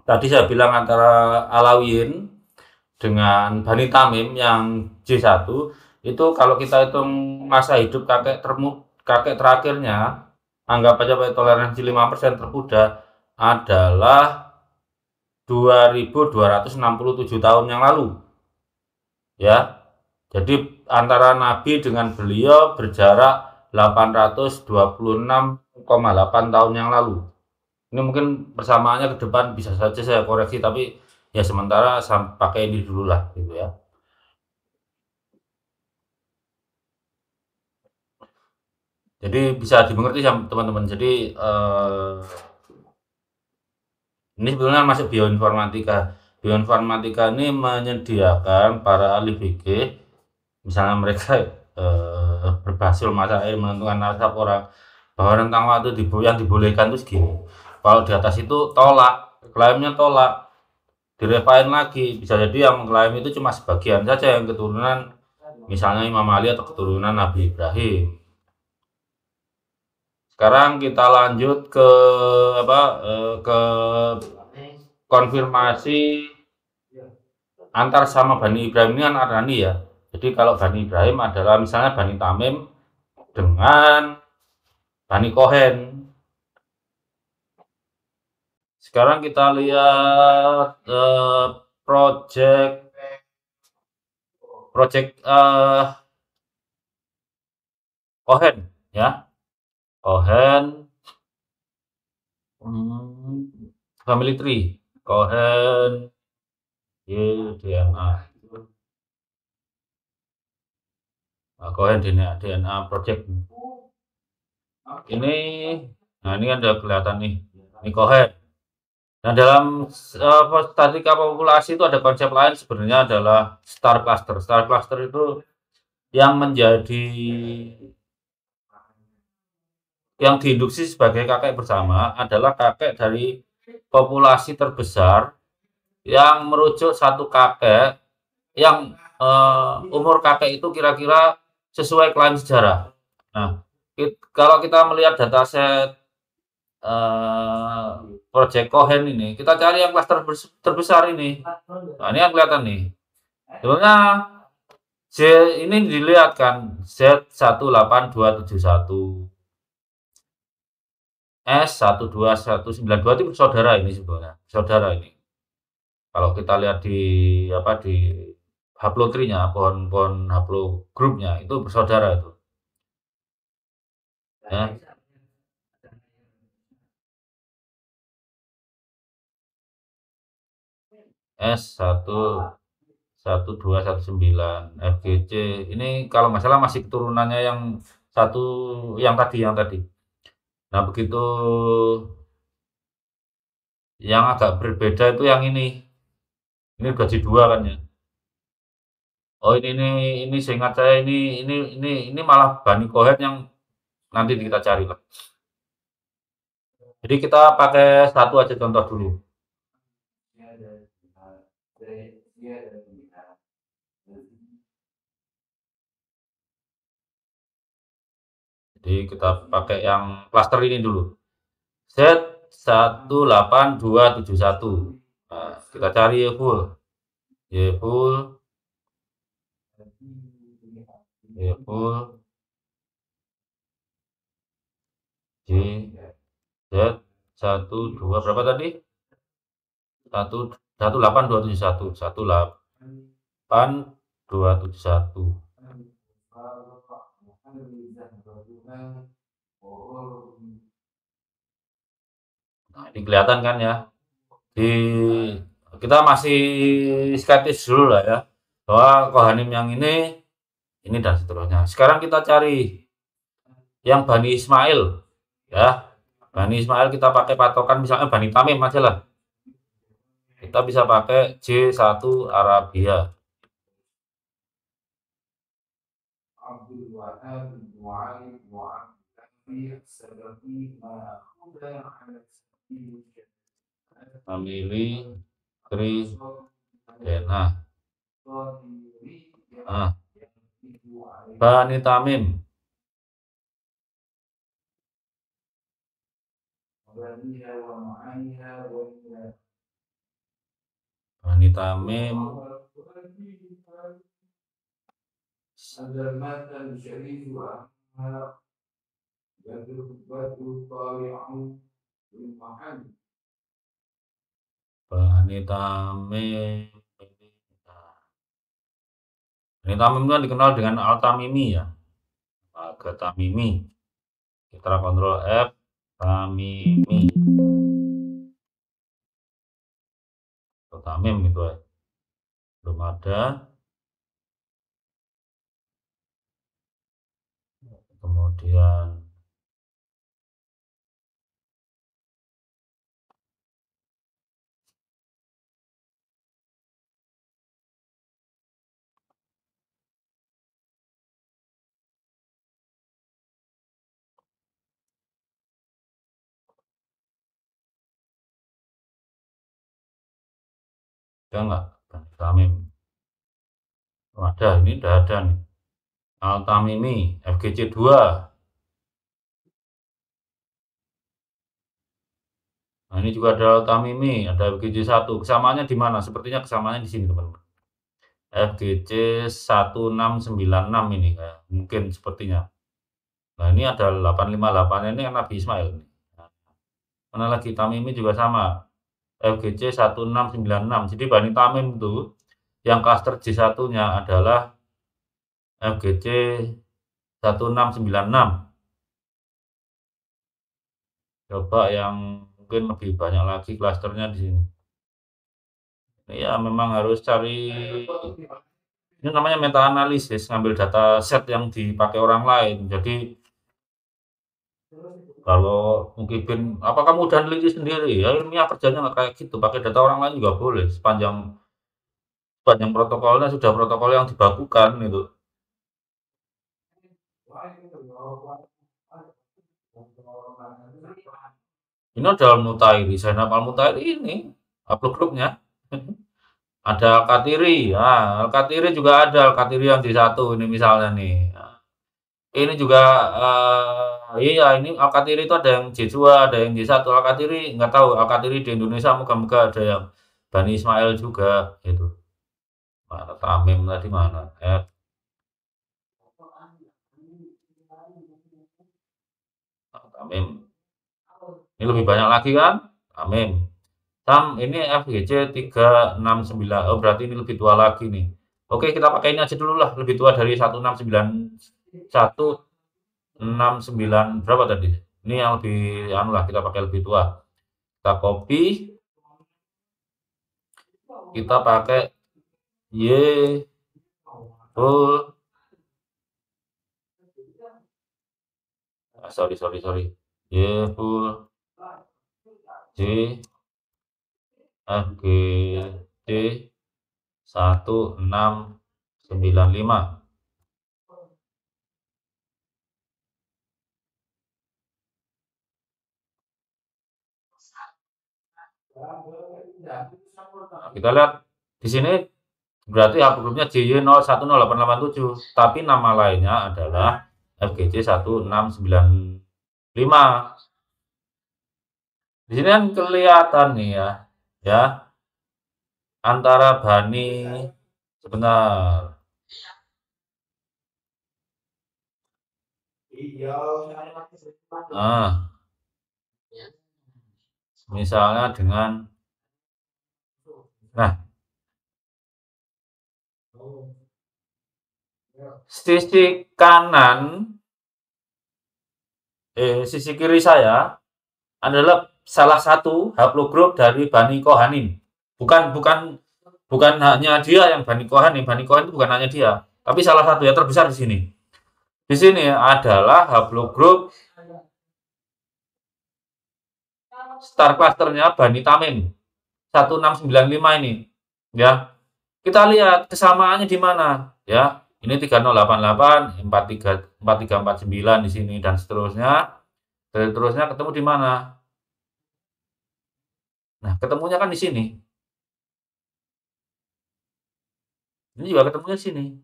tadi saya bilang antara Alawiyin dengan Bani Tamim yang J1, itu kalau kita hitung masa hidup kakek terakhirnya, anggap aja pakai toleransi 5% termuda adalah 2267 tahun yang lalu. Ya. Jadi antara Nabi dengan beliau berjarak 826,8 tahun yang lalu. Ini mungkin persamaannya ke depan bisa saja saya koreksi, tapi ya sementara pakai ini dulu lah gitu ya. Jadi bisa dimengerti sama teman-teman. Jadi ini sebetulnya masuk bioinformatika. Bioinformatika ini menyediakan para ahli fikih, misalnya mereka berbahasul masalah menentukan nasab orang, bahwa rentang waktu yang dibolehkan itu segini. Kalau di atas itu tolak, klaimnya tolak, direfain lagi. Bisa jadi yang mengklaim itu cuma sebagian saja yang keturunan misalnya Imam Ali atau keturunan Nabi Ibrahim. Sekarang kita lanjut ke ke konfirmasi antar sama Bani Ibrahim ini kan Adnani ya. Jadi kalau Bani Ibrahim adalah misalnya Bani Tamim dengan Bani Kohen. Sekarang kita lihat project Kohen ya. Kohen family tree. Kohen DNA. Kohen DNA project. Ini, nah ini kan udah kelihatan nih. Ini Kohen. Nah dalam statistika populasi itu ada konsep lain sebenarnya adalah star cluster. Star cluster itu yang diinduksi sebagai kakek bersama adalah kakek dari populasi terbesar yang merujuk satu kakek yang umur kakek itu kira-kira sesuai klaim sejarah. Nah, kalau kita melihat dataset Project Cohen ini, kita cari yang klaster terbesar ini. Nah, ini yang kelihatan nih. Sebenarnya ini dilihat kan Z18271, S12192 itu bersaudara ini sebenarnya, saudara ini. Kalau kita lihat di di haplotree-nya, pohon haplogrupnya itu bersaudara itu. Ya. S11219 FGC ini kalau nggak salah masih keturunannya yang tadi. Nah, begitu yang agak berbeda itu yang ini. Ini gaji 2 kan ya. Oh, ini seingat saya ini malah Bani Cohen yang nanti kita cari lah. Jadi kita pakai satu aja contoh dulu. Jadi kita pakai yang klaster ini dulu. Z18271. Nah, kita cari full. Full. J Z12 berapa tadi? 18271. 18271. Nah, ini kelihatan kan ya. Kita masih skeptis dulu lah ya, bahwa Kohanim yang ini dan seterusnya. Sekarang kita cari yang Bani Ismail ya. Bani Ismail kita pakai patokan misalnya Bani Tamim aja lah. Kita bisa pakai J1 Arabia. Famili Tridena. Bani Tamim. Bani Tamim. Bani Tamim. Bani Tamim kan dikenal dengan Al-Tamimi ya. Al-Tamimi. Kita kontrol F. Tamimi. Tamim gitu ya. Belum ada. Kemudian ada nggak Tamim? Ada, ini udah ada nih. Al-Tamimi FGC 2. Nah, ini juga ada Al-Tamimi, ada FGC 1. Kesamaannya di mana? Sepertinya kesamaannya di sini, teman-teman. FGC 1696 ini kayak mungkin sepertinya. Nah, ini ada 858 ini kan Nabi Ismail. Nah, mana lagi Tamimi juga sama. FGC 1696. Jadi Bani Tamim itu yang klaster J1-nya adalah FGC 1696. Coba yang mungkin lebih banyak lagi klasternya di sini. Ya memang harus cari, ini namanya meta analisis, ngambil data set yang dipakai orang lain. Jadi kalau mungkin apa kamu udah neliti sendiri ya, ilmiah kerjanya nggak kayak gitu, pakai data orang lain juga boleh sepanjang protokolnya sudah protokol yang dibakukan itu. Ini ada Al-Mutairi, Zainab Al-Mutairi ini upload grupnya. Ada Al-Katiri, Al-Katiri juga ada, Al-Katiri yang J1 ini misalnya nih. Ini juga iya ini Al-Katiri itu ada yang J2, ada yang J1. Al-Katiri nggak tahu, Al-Katiri di Indonesia moga-moga ada yang Bani Ismail juga gitu. Mana Tamim tadi mana? Tamim. Ini lebih banyak lagi kan? Tamim. Ini FGC 369. Oh, berarti ini lebih tua lagi nih. Oke, kita pakai ini aja dulu lah. Lebih tua dari 1669 berapa tadi? Ini yang lebih anu lah, kita pakai lebih tua. Kita copy, kita pakai Y full. Sorry. Y full J FGC 1695. Nah, kita lihat di sini berarti haplogrup grupnya JY010887, tapi nama lainnya adalah FGC 1695. Di sini kan kelihatan nih ya antara Bani sebentar. Nah, misalnya dengan sisi kanan, sisi kiri saya adalah salah satu haplogrup dari Bani Kohanim. Bukan hanya dia yang Bani Kohanim. Bani Kohanim itu bukan hanya dia, tapi salah satu yang terbesar di sini. Di sini adalah haplogrup star clusternya Bani Tamim 1695 ini. Ya, kita lihat kesamaannya di mana. Ya, ini 3088, 4349 di sini dan seterusnya. Terusnya ketemu di mana? Nah, ketemunya kan di sini. Ini juga ketemunya di sini.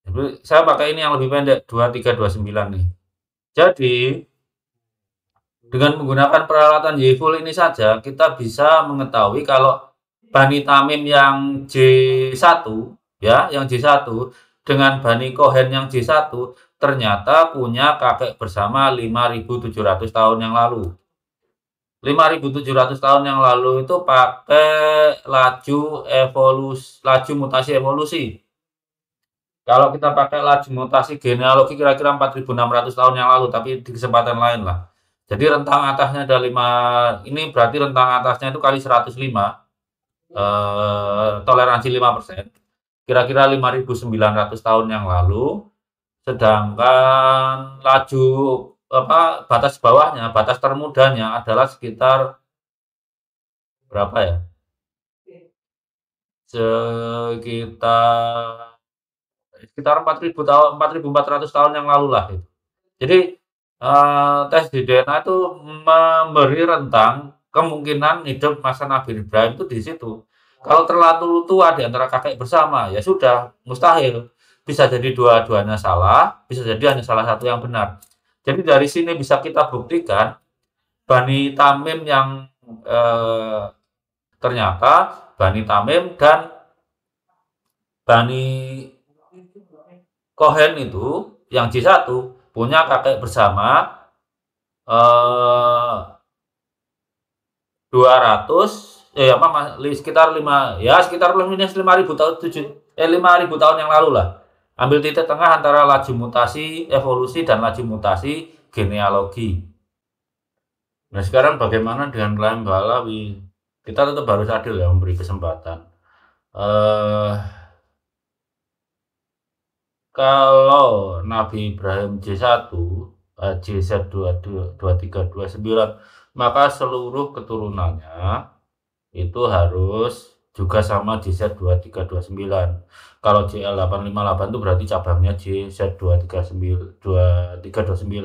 Jadi, saya pakai ini yang lebih pendek, 2329 nih. Jadi, dengan menggunakan peralatan YFull ini saja, kita bisa mengetahui kalau Bani Tamim yang J1, ya, yang J1 dengan Bani Kohen yang J1 ternyata punya kakek bersama 5.700 tahun yang lalu. 5.700 tahun yang lalu itu pakai laju mutasi evolusi. Kalau kita pakai laju mutasi genealogi kira-kira 4.600 tahun yang lalu, tapi di kesempatan lain lah. Jadi rentang atasnya ada 5, ini berarti rentang atasnya itu kali 105, toleransi 5%. Kira-kira 5.900 tahun yang lalu, sedangkan laju batas bawahnya, batas termudanya adalah sekitar berapa ya? Sekitar 4.400 tahun yang lalu lah itu. Jadi tes di DNA itu memberi rentang kemungkinan hidup masa Nabi Ibrahim itu di situ. Kalau terlalu tua di antara kakek bersama, ya sudah mustahil. Bisa jadi dua-duanya salah, bisa jadi hanya salah satu yang benar. Jadi dari sini bisa kita buktikan Bani Tamim yang ternyata Bani Tamim dan Bani Kohen itu yang J1 punya kakek bersama sekitar 5.000 tahun 5.000 tahun yang lalu lah. Ambil titik tengah antara laju mutasi evolusi dan laju mutasi genealogi. Nah, sekarang bagaimana dengan klaim Balawi? Kita tetap harus adil ya, memberi kesempatan. Kalau Nabi Ibrahim J1, JZ2329, maka seluruh keturunannya itu harus juga sama JZ2329. Kalau JL858 itu berarti cabangnya JZ2329.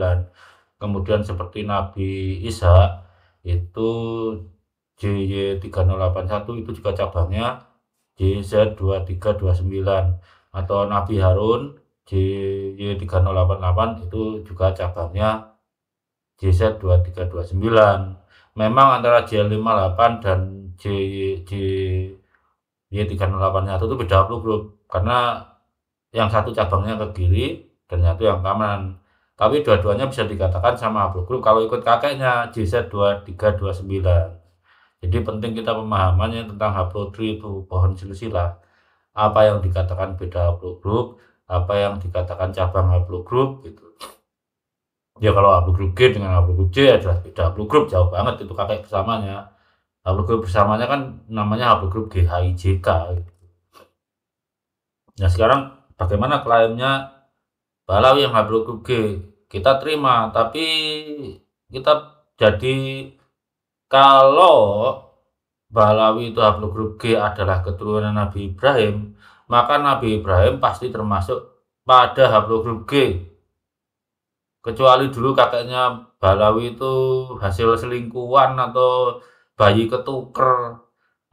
Kemudian seperti Nabi Ishak itu JY3081 itu juga cabangnya JZ2329, atau Nabi Harun JY3088 itu juga cabangnya JZ2329. Memang antara JL58 dan JY3081 itu beda haplogrup, karena yang satu cabangnya ke kiri dan satu yang kanan. Tapi dua-duanya bisa dikatakan sama haplogrup kalau ikut kakeknya JZ2329. Jadi penting kita pemahamannya tentang haplotree itu pohon silsilah. Apa yang dikatakan beda haplogrup, apa yang dikatakan cabang haplogrup gitu. Ya kalau haplogrup G dengan haplogrup J ya jelas beda haplogrup, jauh banget itu kakek bersamanya. Haplogrup bersamanya kan namanya haplogrup GHIJK gitu. Nah sekarang bagaimana klaimnya Balawi yang haplogrup G? Kita terima, tapi kita jadi kalau Balawi itu haplogrup G adalah keturunan Nabi Ibrahim, maka Nabi Ibrahim pasti termasuk pada haplogrup G. Kecuali dulu kakeknya Balawi itu hasil selingkuhan atau bayi ketuker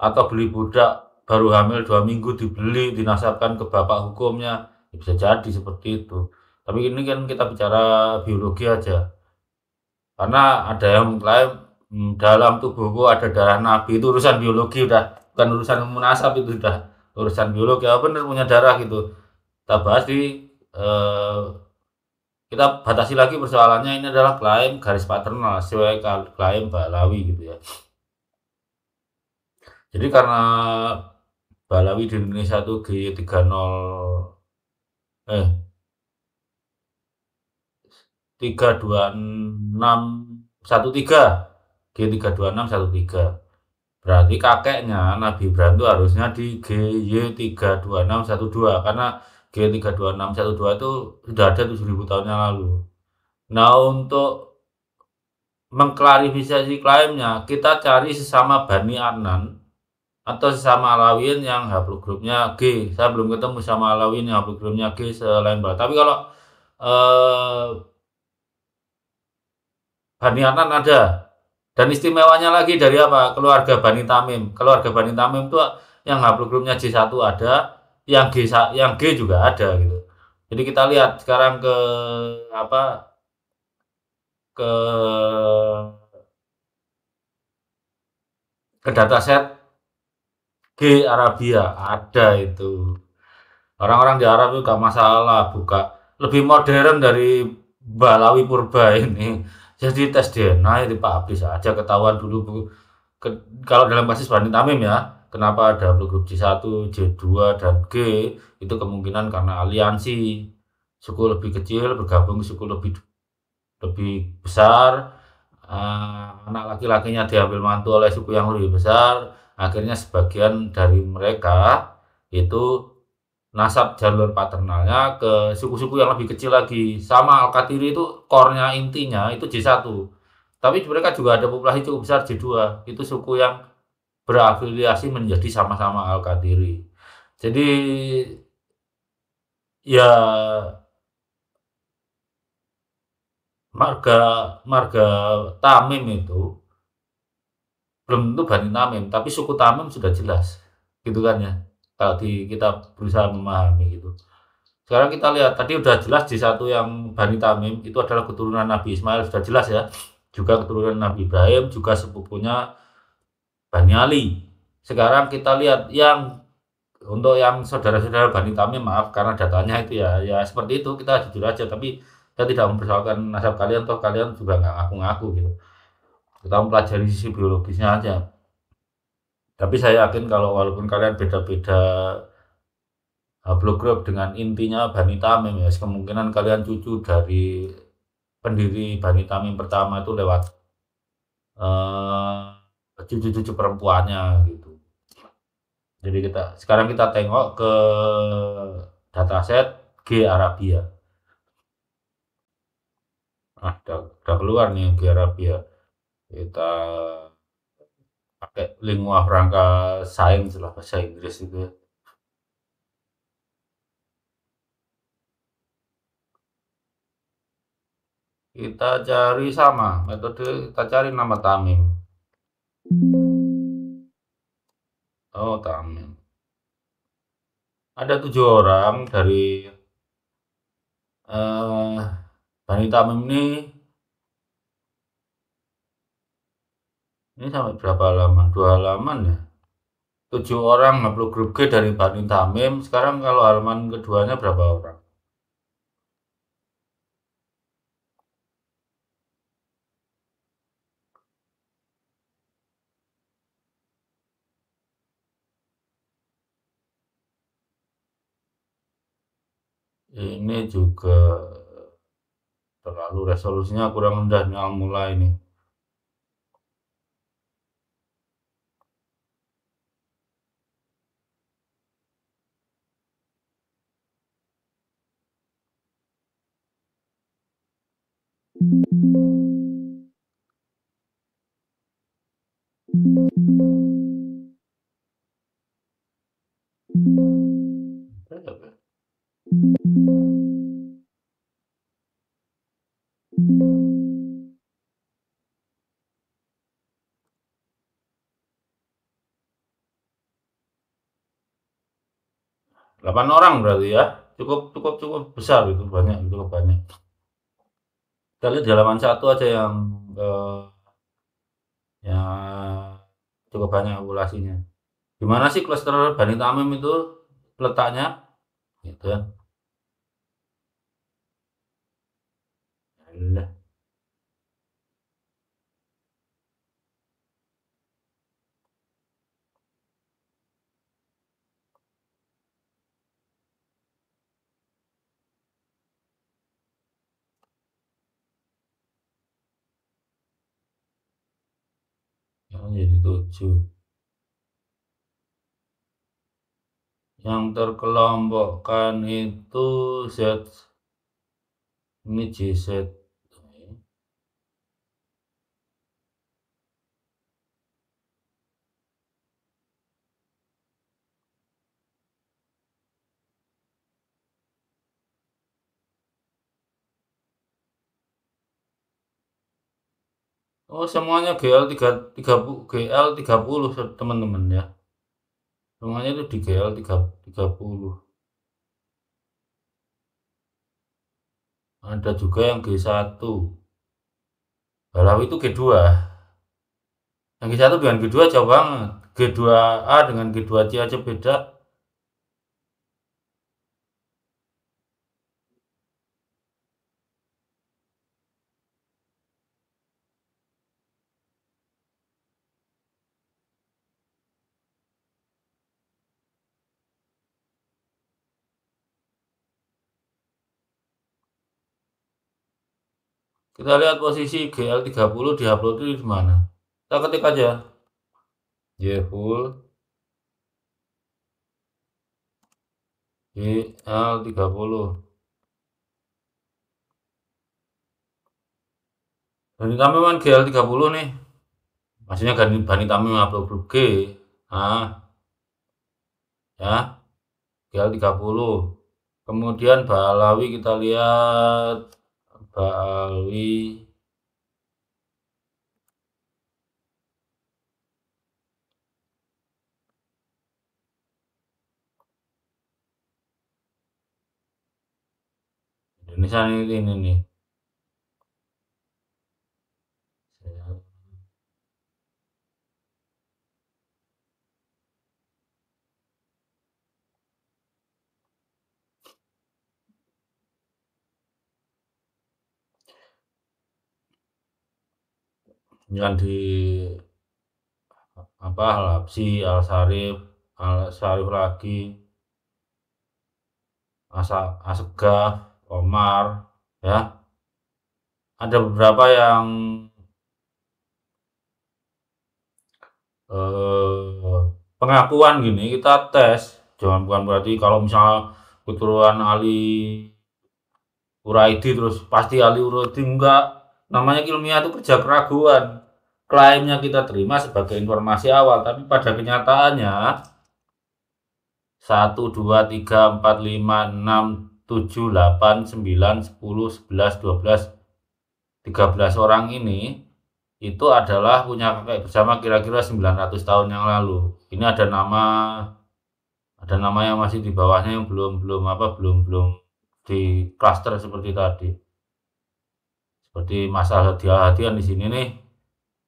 atau beli budak baru hamil 2 minggu dibeli dinasabkan ke bapak hukumnya, ya bisa jadi seperti itu. Tapi ini kan kita bicara biologi aja, karena ada yang mengklaim dalam tubuhku ada darah nabi, itu urusan biologi udah, bukan urusan munasab, itu sudah urusan biologi. Ya bener punya darah gitu. Kita bahas di kita batasi lagi persoalannya, ini adalah klaim garis paternal sesuai klaim Balawi gitu ya. Jadi karena Balawi di Indonesia itu G30 32613 G32613. Berarti kakeknya Nabi Ibrahim itu harusnya di GY32612, karena G32612 itu sudah ada 7.000 tahun yang lalu. Nah, untuk mengklarifikasi klaimnya, kita cari sesama Bani Adnan atau sesama Alawiyin yang haplogrupnya G. Saya belum ketemu sama Alawiyin yang haplogrupnya G selain Balawi. Tapi kalau Bani Adnan ada. Dan istimewanya lagi dari apa? Keluarga Bani Tamim. Keluarga Bani Tamim itu yang haplogrupnya J1 ada, yang G juga ada gitu. Jadi kita lihat sekarang ke apa? Ke dataset G Arabia ada itu. Orang-orang di Arab itu gak masalah buka, lebih modern dari Balawi Purba ini. Jadi tes DNA itu dipublish aja, ketahuan dulu Bu. Kalau dalam kasus Bani Tamim ya, kenapa ada haplogrup J1, J2 dan G, itu kemungkinan karena aliansi. Suku lebih kecil bergabung ke suku lebih besar, anak laki-lakinya diambil mantu oleh suku yang lebih besar, akhirnya sebagian dari mereka itu nasab jalur paternalnya ke suku-suku yang lebih kecil lagi. Sama Al-Qatiri itu core-nya intinya itu J1. Tapi mereka juga ada populasi cukup besar J2. Itu suku yang berafiliasi menjadi sama-sama Al-Qatiri. Jadi ya marga marga Tamim itu belum tentu Bani Tamim, tapi suku Tamim sudah jelas. Gitu kan ya. Kalau kita berusaha memahami gitu. Sekarang kita lihat, tadi udah jelas J1 yang Bani Tamim itu adalah keturunan Nabi Ismail, sudah jelas ya. Juga keturunan Nabi Ibrahim, juga sepupunya Bani Ali. Sekarang kita lihat yang untuk yang saudara-saudara Bani Tamim, maaf karena datanya itu ya seperti itu, kita jujur aja, tapi saya tidak mempersoalkan nasab kalian, toh kalian juga nggak ngaku-ngaku gitu. Kita mempelajari sisi biologisnya aja. Tapi saya yakin kalau walaupun kalian beda-beda haplogrup dengan intinya Bani Tamim, ya kemungkinan kalian cucu dari pendiri Bani Tamim pertama itu lewat cucu-cucu perempuannya gitu. Jadi sekarang kita tengok ke dataset G Arabia. Udah keluar nih G Arabia. Kita pakai lingua franca sains lah bahasa Inggris itu. Kita cari sama metode, kita cari nama Tamim. Oh, Tamim. Ada 7 orang dari eh Bani Tamim ini sampai berapa halaman? 2 halaman ya. 7 orang upload grup G dari Bani Tamim. Sekarang kalau halaman keduanya berapa orang? Ini juga terlalu resolusinya kurang rendah nih mulai ini. Berapa ya? 8 orang berarti ya. Cukup besar itu, banyak, cukup banyak. Kita lihat di halaman 1 aja yang cukup banyak populasinya. Gimana sih klaster Bani Tamim itu letaknya? Gitu ya. Yalah. Jadi 7. Yang terkelompokkan itu Z, ini JZ. Oh, semuanya GL30 teman-teman ya. Semuanya itu di GL30. Ada juga yang G1. Kalau itu G2. Yang G1 dengan G2 jauh banget. G2A dengan G2C aja beda. Kita lihat posisi GL30 diupload itu di mana. Kita ketik aja. Jeful GL30. Bani Tamim kan GL30 nih. Maksudnya Bani Tamim upload grup G. Nah, ya, GL30. Kemudian Balawi kita lihat Balawi Indonesia ini nih. Yang di Al-Habsyi, Al-Syarif lagi, Asegaf, Omar, ya. Ada beberapa yang pengakuan gini kita tes, jangan bukan berarti kalau misalnya keturunan Ali Uraidi terus pasti Ali Uraidi, enggak. Namanya ilmiah itu kerja keraguan. klaimnya kita terima sebagai informasi awal, tapi pada kenyataannya 1, 2, 3, 4, 5, 6, 7, 8, 9, 10, 11, 12, 13 orang ini itu adalah punya kakek bersama kira-kira 900 tahun yang lalu. Ini ada nama yang masih di bawahnya yang belum di klaster seperti tadi. Seperti Mas Al-Hadian di sini nih.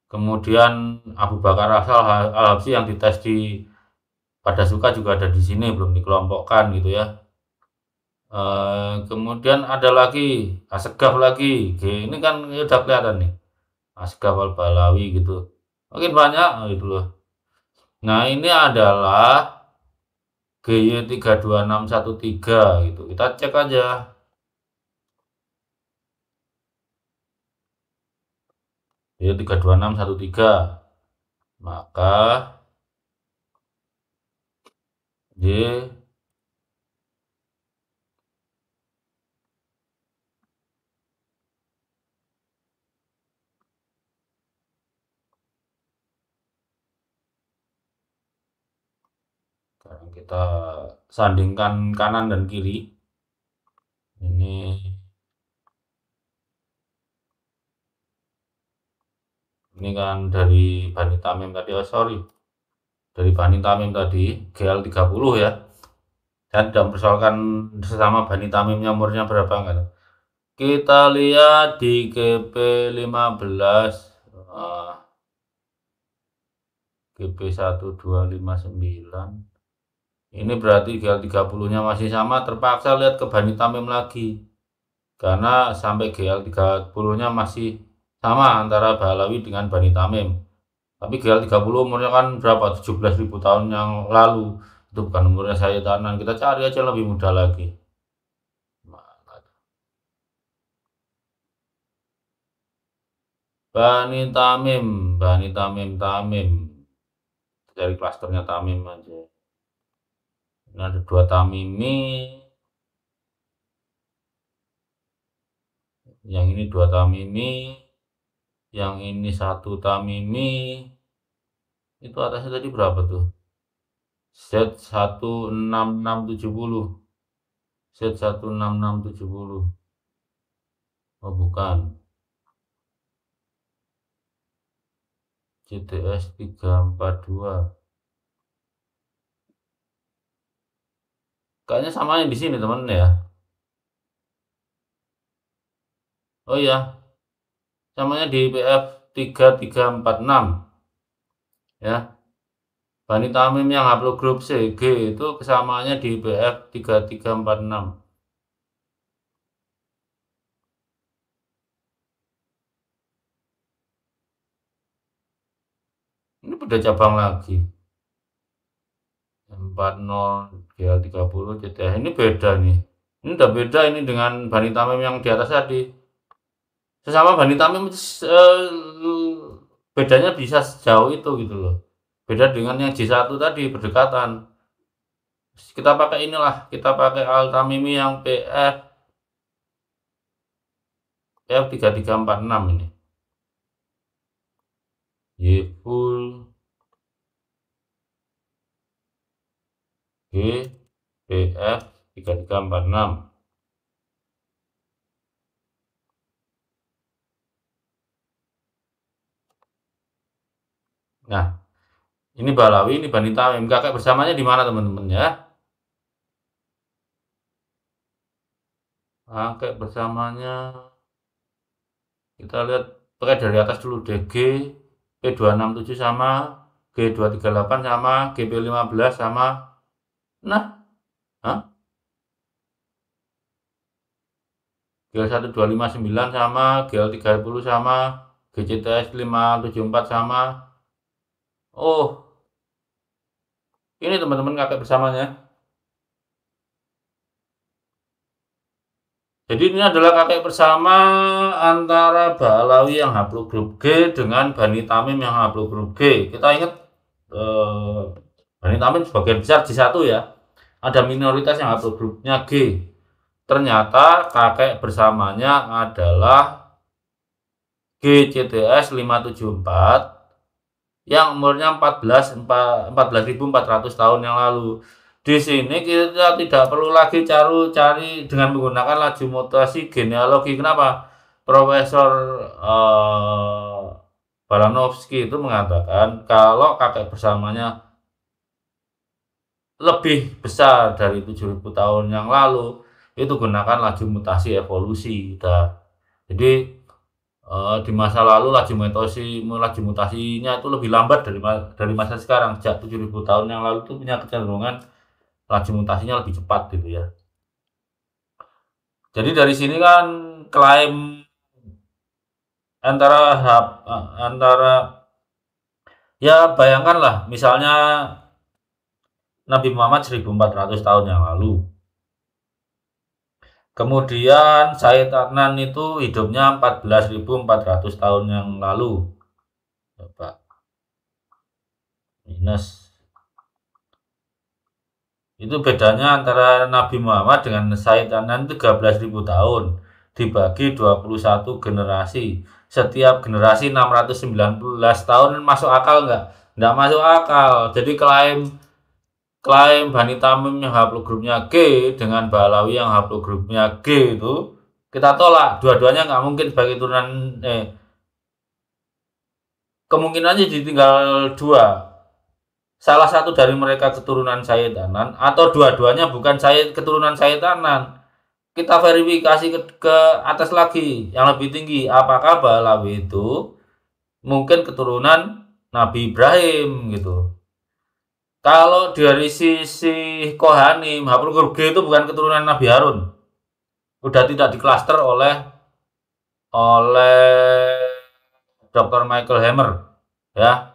Kemudian Abu Bakar Al-Habsyi yang dites pada suka juga ada di sini, belum dikelompokkan gitu ya. Kemudian ada lagi Asegaf lagi. Ini kan udah kelihatan nih. Asgaf Al-Balawi gitu. Makin banyak gitu loh. Nah, ini adalah GY32613 gitu. Kita cek aja. GY32613. Maka Y sekarang kita sandingkan kanan dan kiri. Ini kan dari Bani Tamim tadi, dari Bani Tamim tadi, GL30 ya. Saya tidak mempersoalkan sesama Bani Tamimnya umurnya berapa enggak. Kita lihat di GP15, GP1259. Ini berarti GL30-nya masih sama, terpaksa lihat ke Bani Tamim lagi. Karena sampai GL30-nya masih sama antara Balawi dengan Bani Tamim. Tapi GL30 umurnya kan berapa? 17.000 tahun yang lalu. Itu bukan umurnya saya tanan. Kita cari aja lebih mudah lagi. Bani Tamim. Dari klasternya Tamim aja. Ini ada 2 Tamimi. Yang ini 2 Tamimi. Yang ini 1 Tamimi. Itu atasnya tadi berapa tuh? Z16670. Z16670. Oh bukan. CTS 342. Kayaknya samanya di sini teman ya. Oh iya. Samanya di PF 3346. Ya. Bani Tamim yang haplogrup CG itu kesamaannya di PF 3346. Ini beda cabang lagi. 40 GL30 CTS ini beda nih. Ini udah beda ini dengan Bani Tamim yang di atas tadi. Sesama Bani Tamim bedanya bisa sejauh itu gitu loh. Beda dengan yang J1 tadi, berdekatan. Kita pakai inilah, kita pakai Al-Tamimi yang PF 3346 ini. Y full G PF 3346. Nah, ini Balawi, ini Bani Tamim. Kakek bersamanya di mana teman-teman ya? Kakek bersamanya kita lihat pakai dari atas dulu deh. G P267 sama, G238 sama, GP15 sama. Nah, GL1259 sama, GL30 sama, GCTS 574 sama. Oh, ini teman-teman kakek bersamanya. Jadi ini adalah kakek bersama antara Balawi yang haplogrup G dengan Bani Tamim yang haplogrup G. Kita ingat Bani Tamim sebagian besar J1 ya. Ada minoritas yang haplogrupnya G. Ternyata kakek bersamanya adalah GCTS 574 yang umurnya 14.400 tahun yang lalu. Di sini kita tidak perlu lagi cari dengan menggunakan laju mutasi genealogi. Kenapa? Profesor Baranovski itu mengatakan kalau kakek bersamanya lebih besar dari 7.000 tahun yang lalu, itu gunakan laju mutasi evolusi. Jadi di masa lalu laju mutasinya itu lebih lambat dari masa sekarang. Sejak 7.000 tahun yang lalu itu punya kecenderungan laju mutasinya lebih cepat gitu ya. Jadi dari sini kan klaim antara antara ya bayangkanlah misalnya Nabi Muhammad 1.400 tahun yang lalu. Kemudian Sayyid Adnan itu hidupnya 14.400 tahun yang lalu. Coba minus. Itu bedanya antara Nabi Muhammad dengan Sayyid Adnan 13.000 tahun. Dibagi 21 generasi. Setiap generasi 619 tahun, masuk akal nggak? Nggak masuk akal. Jadi klaim Bani Tamim yang haplogrupnya G dengan Balawi yang haplogrupnya G itu kita tolak. Dua-duanya nggak mungkin sebagai turunan kemungkinannya ditinggal dua. Salah satu dari mereka keturunan Sayyid Adnan atau dua-duanya bukan keturunan Sayyid Adnan. Kita verifikasi ke atas lagi yang lebih tinggi, apakah Balawi itu mungkin keturunan Nabi Ibrahim gitu. Kalau dari sisi Kohanim, haplogrup G itu bukan keturunan Nabi Harun. Udah tidak diklaster oleh Dr. Michael Hammer ya.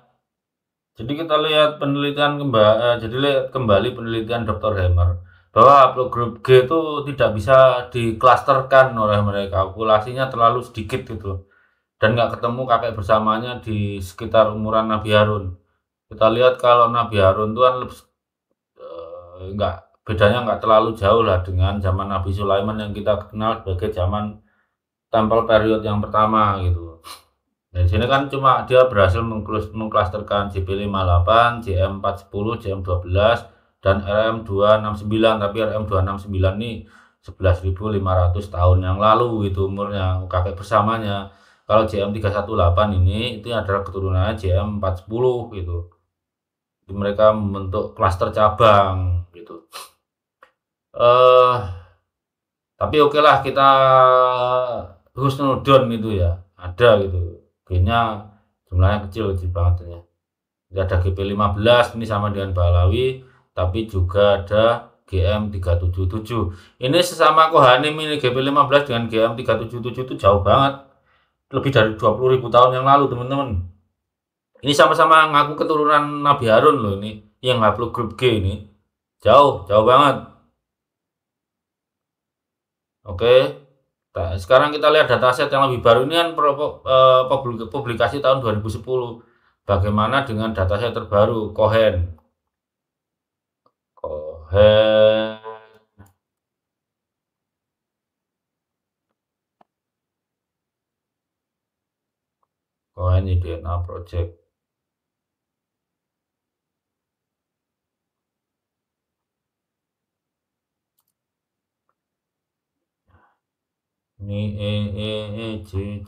Jadi kita lihat kembali penelitian Dr. Hammer bahwa haplogrup G itu tidak bisa diklasterkan oleh mereka, populasinya terlalu sedikit gitu, dan nggak ketemu kakek bersamanya di sekitar umuran Nabi Harun. Kita lihat kalau Nabi Harun itu kan nggak bedanya nggak terlalu jauh lah dengan zaman Nabi Sulaiman yang kita kenal sebagai zaman tempel period yang pertama gitu. Di sini kan cuma dia berhasil mengklasterkan JP58, JM410, JM12, dan RM269. Tapi RM269 ini 11.500 tahun yang lalu itu umurnya, kakek bersamanya. Kalau JM318 ini itu adalah keturunannya JM410 gitu. Jadi mereka membentuk klaster cabang gitu. Tapi oke lah, kita husnudon itu ya, ada gitu. G-nya jumlahnya kecil banget ya. Ada GP15 ini sama dengan Balawi, tapi juga ada GM377. Ini sesama Kohanim, ini GP15 dengan GM377 itu jauh banget. Lebih dari 20.000 tahun yang lalu, teman-teman. Ini sama-sama ngaku keturunan Nabi Harun loh ini, yang haplogrup G ini. Jauh banget. Oke. Nah, sekarang kita lihat dataset yang lebih baru ini kan publikasi tahun 2010. Bagaimana dengan dataset terbaru Cohen? Cohen DNA Project. Ini C.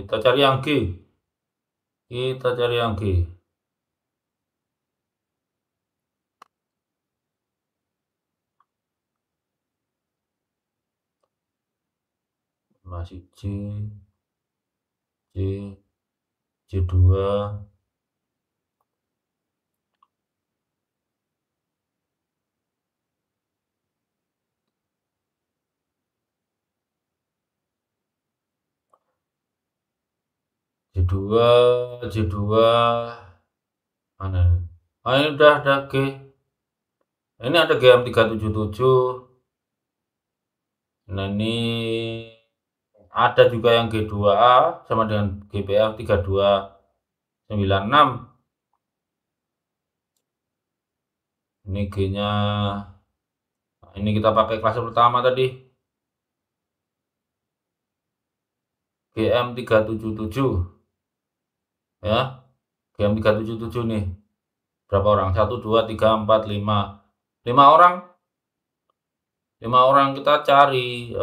Kita cari yang G. Masih C2. C2 mana ini? Ini udah ada G. Ini ada GM377. Nah, ini ada juga yang G2A sama dengan GPL 3296. Ini G-nya. Ini kita pakai kelas pertama tadi. GM377 ya. GM377 nih. Berapa orang? 1, 2, 3, 4, 5. 5 orang. 5 orang kita cari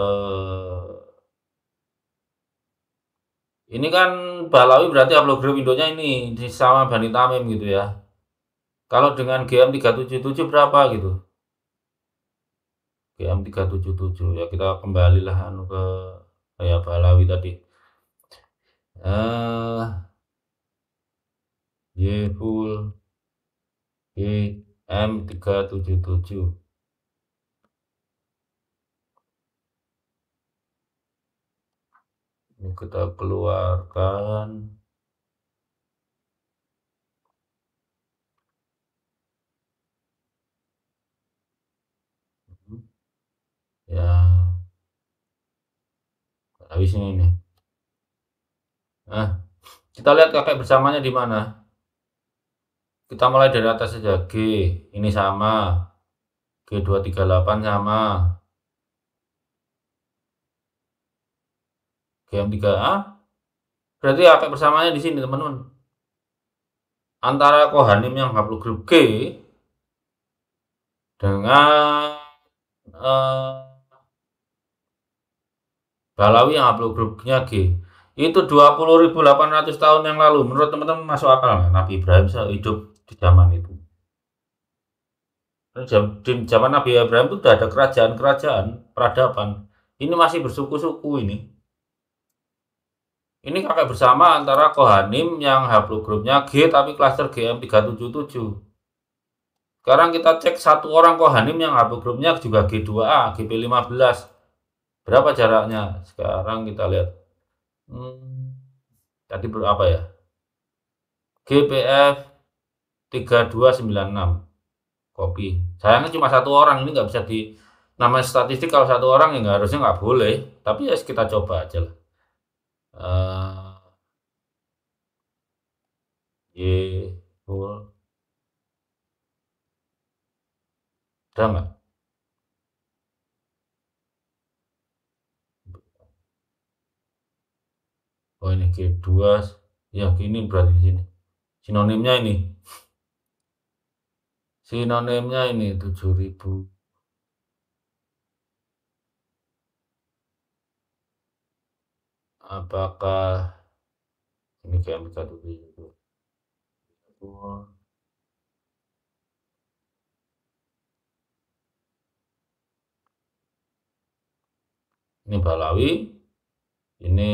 ini kan Balawi berarti haplogrup Indonya ini sama Bani Tamim gitu ya. Kalau dengan GM377 berapa gitu? GM377 ya kita kembalilah anu ke ya Balawi tadi. Y full GM377. Ini kita keluarkan. Ya, habis ini nih. Nah, kita lihat kakek bersamanya di mana. Kita mulai dari atas saja. G, ini sama. G238 sama. GM3A. Berarti kakek bersamanya di sini, teman-teman. Antara kohanim yang haplogrup G dengan Balawi yang haplogrupnya G. Itu 20.800 tahun yang lalu. Menurut teman-teman masuk akal nggak Nabi Ibrahim hidup di zaman itu? Di zaman Nabi Ibrahim itu sudah ada kerajaan-kerajaan, peradaban. Ini masih bersuku-suku ini. Ini kakek bersama antara Kohanim yang haplogrupnya G tapi klaster GM377. Sekarang kita cek satu orang Kohanim yang haplogrupnya juga G2A, GP15. Berapa jaraknya? Sekarang kita lihat. Tadi berapa ya? GPF 3296 kopi. Sayangnya cuma satu orang, ini nggak bisa di namanya statistik. Kalau satu orang ya harusnya nggak boleh, tapi ya kita coba aja lah. Y full udah nggak? Oh ini G2 ya gini berarti di sini. Sinonimnya ini 7000. Apakah ini kayak satu itu? Ini Balawi, ini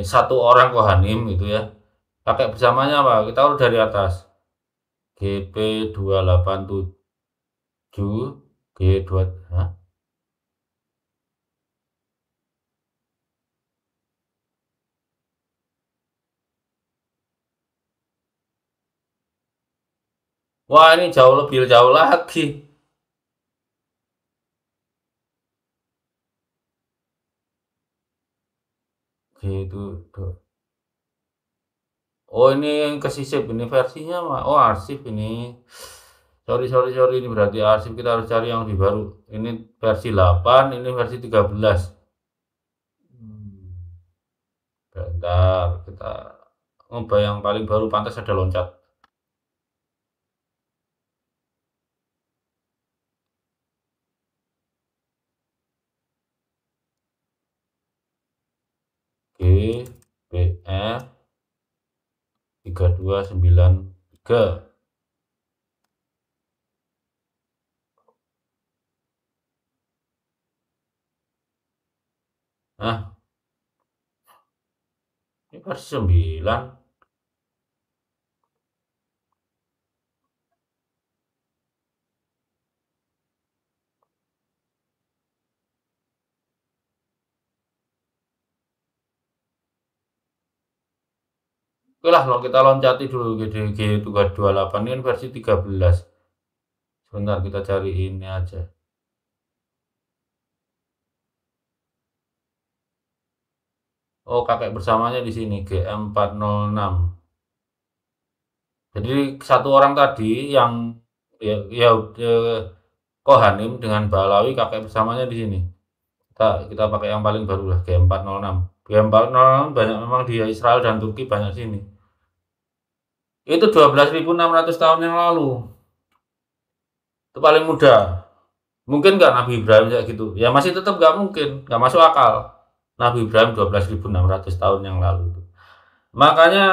satu orang Kohanim gitu ya. Pakai bersamanya apa? Kita urut dari atas. GP287 G2 Hah? Wah ini jauh lebih jauh lagi. Gitu. Oh ini yang kesisip ini versinya mah. Oh arsip ini. Sorry ini berarti arsip, kita harus cari yang lebih baru. Ini versi 8, ini versi 13. Bentar, kita ngubah yang paling baru, pantas ada loncat. GBF 3293. Nah, ini versi 9. Oke lah, kalau kita loncati dulu G228 ini kan versi 13. Sebentar kita cari ini aja. Oh, kakek bersamanya di sini GM406. Jadi satu orang tadi yang ya Kohanim dengan Balawi kakek bersamanya di sini. Kita pakai yang paling baru lah, G406. G406 banyak memang di Israel dan Turki, banyak sini. Itu 12.600 tahun yang lalu. Itu paling muda. Mungkin nggak Nabi Ibrahim kayak gitu? Ya masih tetap nggak mungkin, nggak masuk akal. Nabi Ibrahim 12.600 tahun yang lalu. Makanya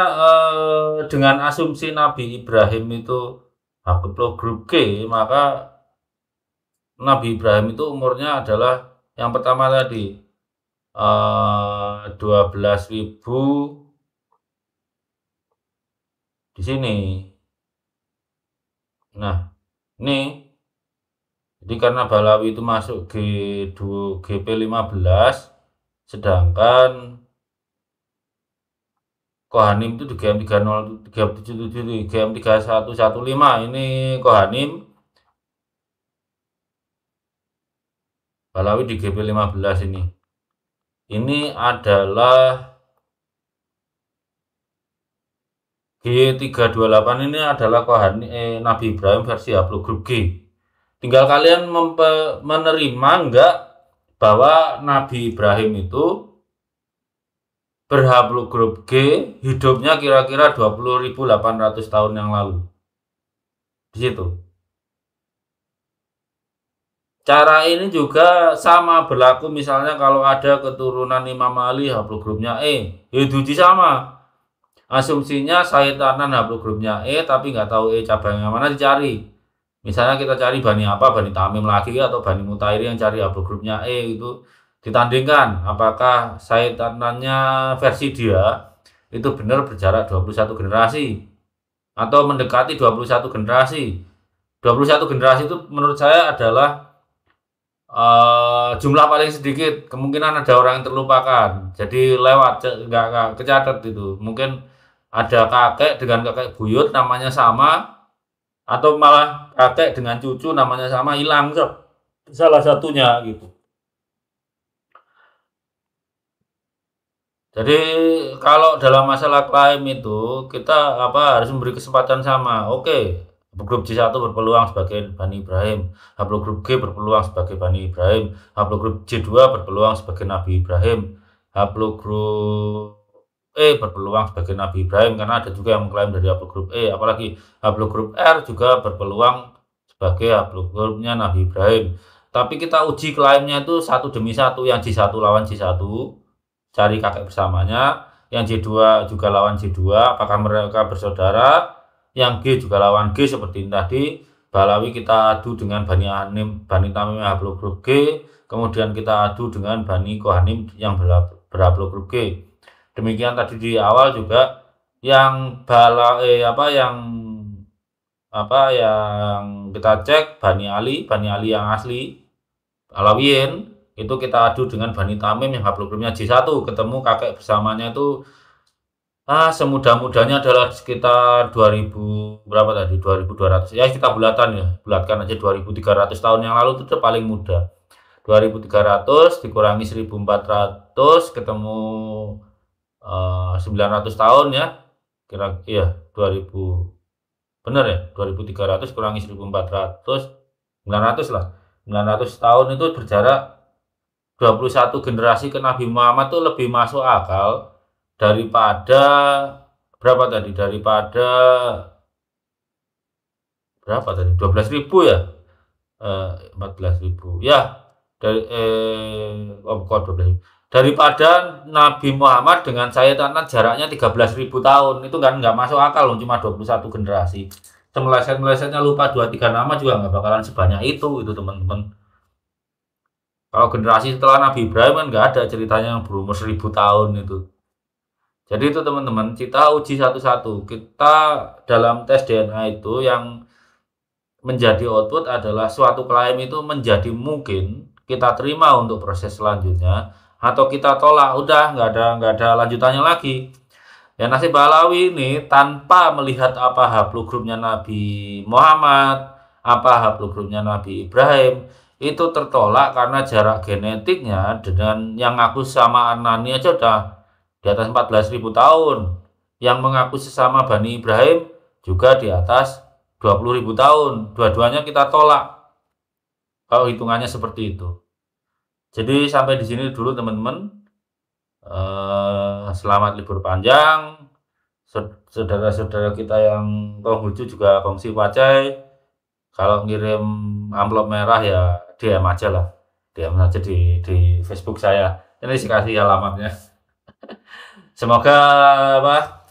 dengan asumsi Nabi Ibrahim itu haplogrup G, maka Nabi Ibrahim itu umurnya adalah yang pertama tadi 12.000 di sini. Nah, ini jadi karena Balawi itu masuk GP15, sedangkan Kohanim itu di GM30, di GM3115 ini Kohanim, Balawi di GP15 ini. Ini adalah G328, ini adalah Nabi Ibrahim versi haplogrup G. Tinggal kalian menerima enggak bahwa Nabi Ibrahim itu berhaplogrup G, hidupnya kira-kira 20.800 tahun yang lalu. Di situ. Cara ini juga sama berlaku misalnya kalau ada keturunan Imam Ali haplogrupnya E, Duji sama. Asumsinya Said Adnan haplogrupnya E, tapi nggak tahu E cabangnya mana, dicari. Misalnya kita cari Bani apa, Bani Tamim lagi atau Bani Mutairi yang cari haplogrupnya E, itu ditandingkan apakah Said Adnannya versi dia itu benar berjarak 21 generasi atau mendekati 21 generasi. 21 generasi itu menurut saya adalah jumlah paling sedikit. Kemungkinan ada orang yang terlupakan, jadi lewat, nggak kecatat itu. Mungkin ada kakek dengan kakek buyut namanya sama, atau malah kakek dengan cucu namanya sama, hilang salah satunya gitu. Jadi kalau dalam masalah klaim itu kita harus memberi kesempatan sama. Oke, haplogrup J1 berpeluang sebagai Bani Ibrahim, haplogrup G berpeluang sebagai Bani Ibrahim, haplogrup J2 berpeluang sebagai Nabi Ibrahim, haplogrup E berpeluang sebagai Nabi Ibrahim, karena ada juga yang mengklaim dari haplogrup E. Apalagi haplogrup R juga berpeluang sebagai haplogrupnya Nabi Ibrahim. Tapi kita uji klaimnya itu satu demi satu, yang J1 lawan J1, cari kakek bersamanya, yang J2 juga lawan J2, apakah mereka bersaudara, yang G juga lawan G seperti ini tadi. Balawi kita adu dengan Bani Tamim haplogrup G, kemudian kita adu dengan Bani Kohanim yang berhaplogrup G. Demikian tadi di awal juga yang yang kita cek Bani Ali yang asli Alawiyin itu kita adu dengan Bani Tamim yang haplogrupnya J1, ketemu kakek bersamanya itu semudah-mudahnya adalah sekitar 2000 berapa tadi, 2200 ya, kita bulatkan aja 2300 tahun yang lalu, itu paling muda. 2300 dikurangi 1400 ketemu 900 tahun ya, kira iya 2000, bener ya, 2300 kurangi 1400, 900 lah. 900 tahun itu berjarak 21 generasi ke Nabi Muhammad itu lebih masuk akal daripada berapa tadi? Daripada berapa tadi? 12.000 ya? 14.000. Ya, dari 12.000. Daripada Nabi Muhammad dengan Sayyid Adnan jaraknya 13.000 tahun. Itu kan nggak masuk akal loh, cuma 21 generasi. Semeleset-melesetnya lupa 2-3 nama juga nggak bakalan sebanyak itu teman-teman. Kalau generasi setelah Nabi Ibrahim kan nggak ada ceritanya yang berumur 1000 tahun itu. Jadi itu teman-teman, kita uji satu-satu. Kita dalam tes DNA itu yang menjadi output adalah suatu klaim itu menjadi mungkin kita terima untuk proses selanjutnya, atau kita tolak, udah nggak ada lanjutannya lagi. Ya nasib Balawi ini tanpa melihat apa haplogrupnya Nabi Muhammad, apa haplogrupnya Nabi Ibrahim, itu tertolak karena jarak genetiknya dengan yang ngaku sama Anani aja udah di atas 14.000 tahun. Yang mengaku sesama Bani Ibrahim juga di atas 20.000 tahun. Dua-duanya kita tolak kalau hitungannya seperti itu. Jadi sampai di sini dulu teman-teman. Selamat libur panjang. Saudara-saudara kita yang Konghucu juga kongsi pacai. Kalau ngirim amplop merah ya DM aja lah. DM aja di Facebook saya. Ini sih kasih alamatnya. Semoga apa?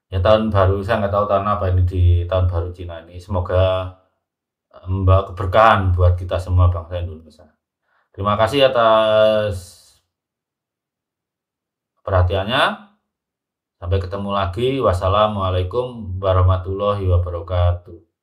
Ya tahun baru, saya nggak tahu tahun apa ini di tahun baru Cina ini. Semoga membawa keberkahan buat kita semua bangsa Indonesia. Terima kasih atas perhatiannya. Sampai ketemu lagi. Wassalamualaikum warahmatullahi wabarakatuh.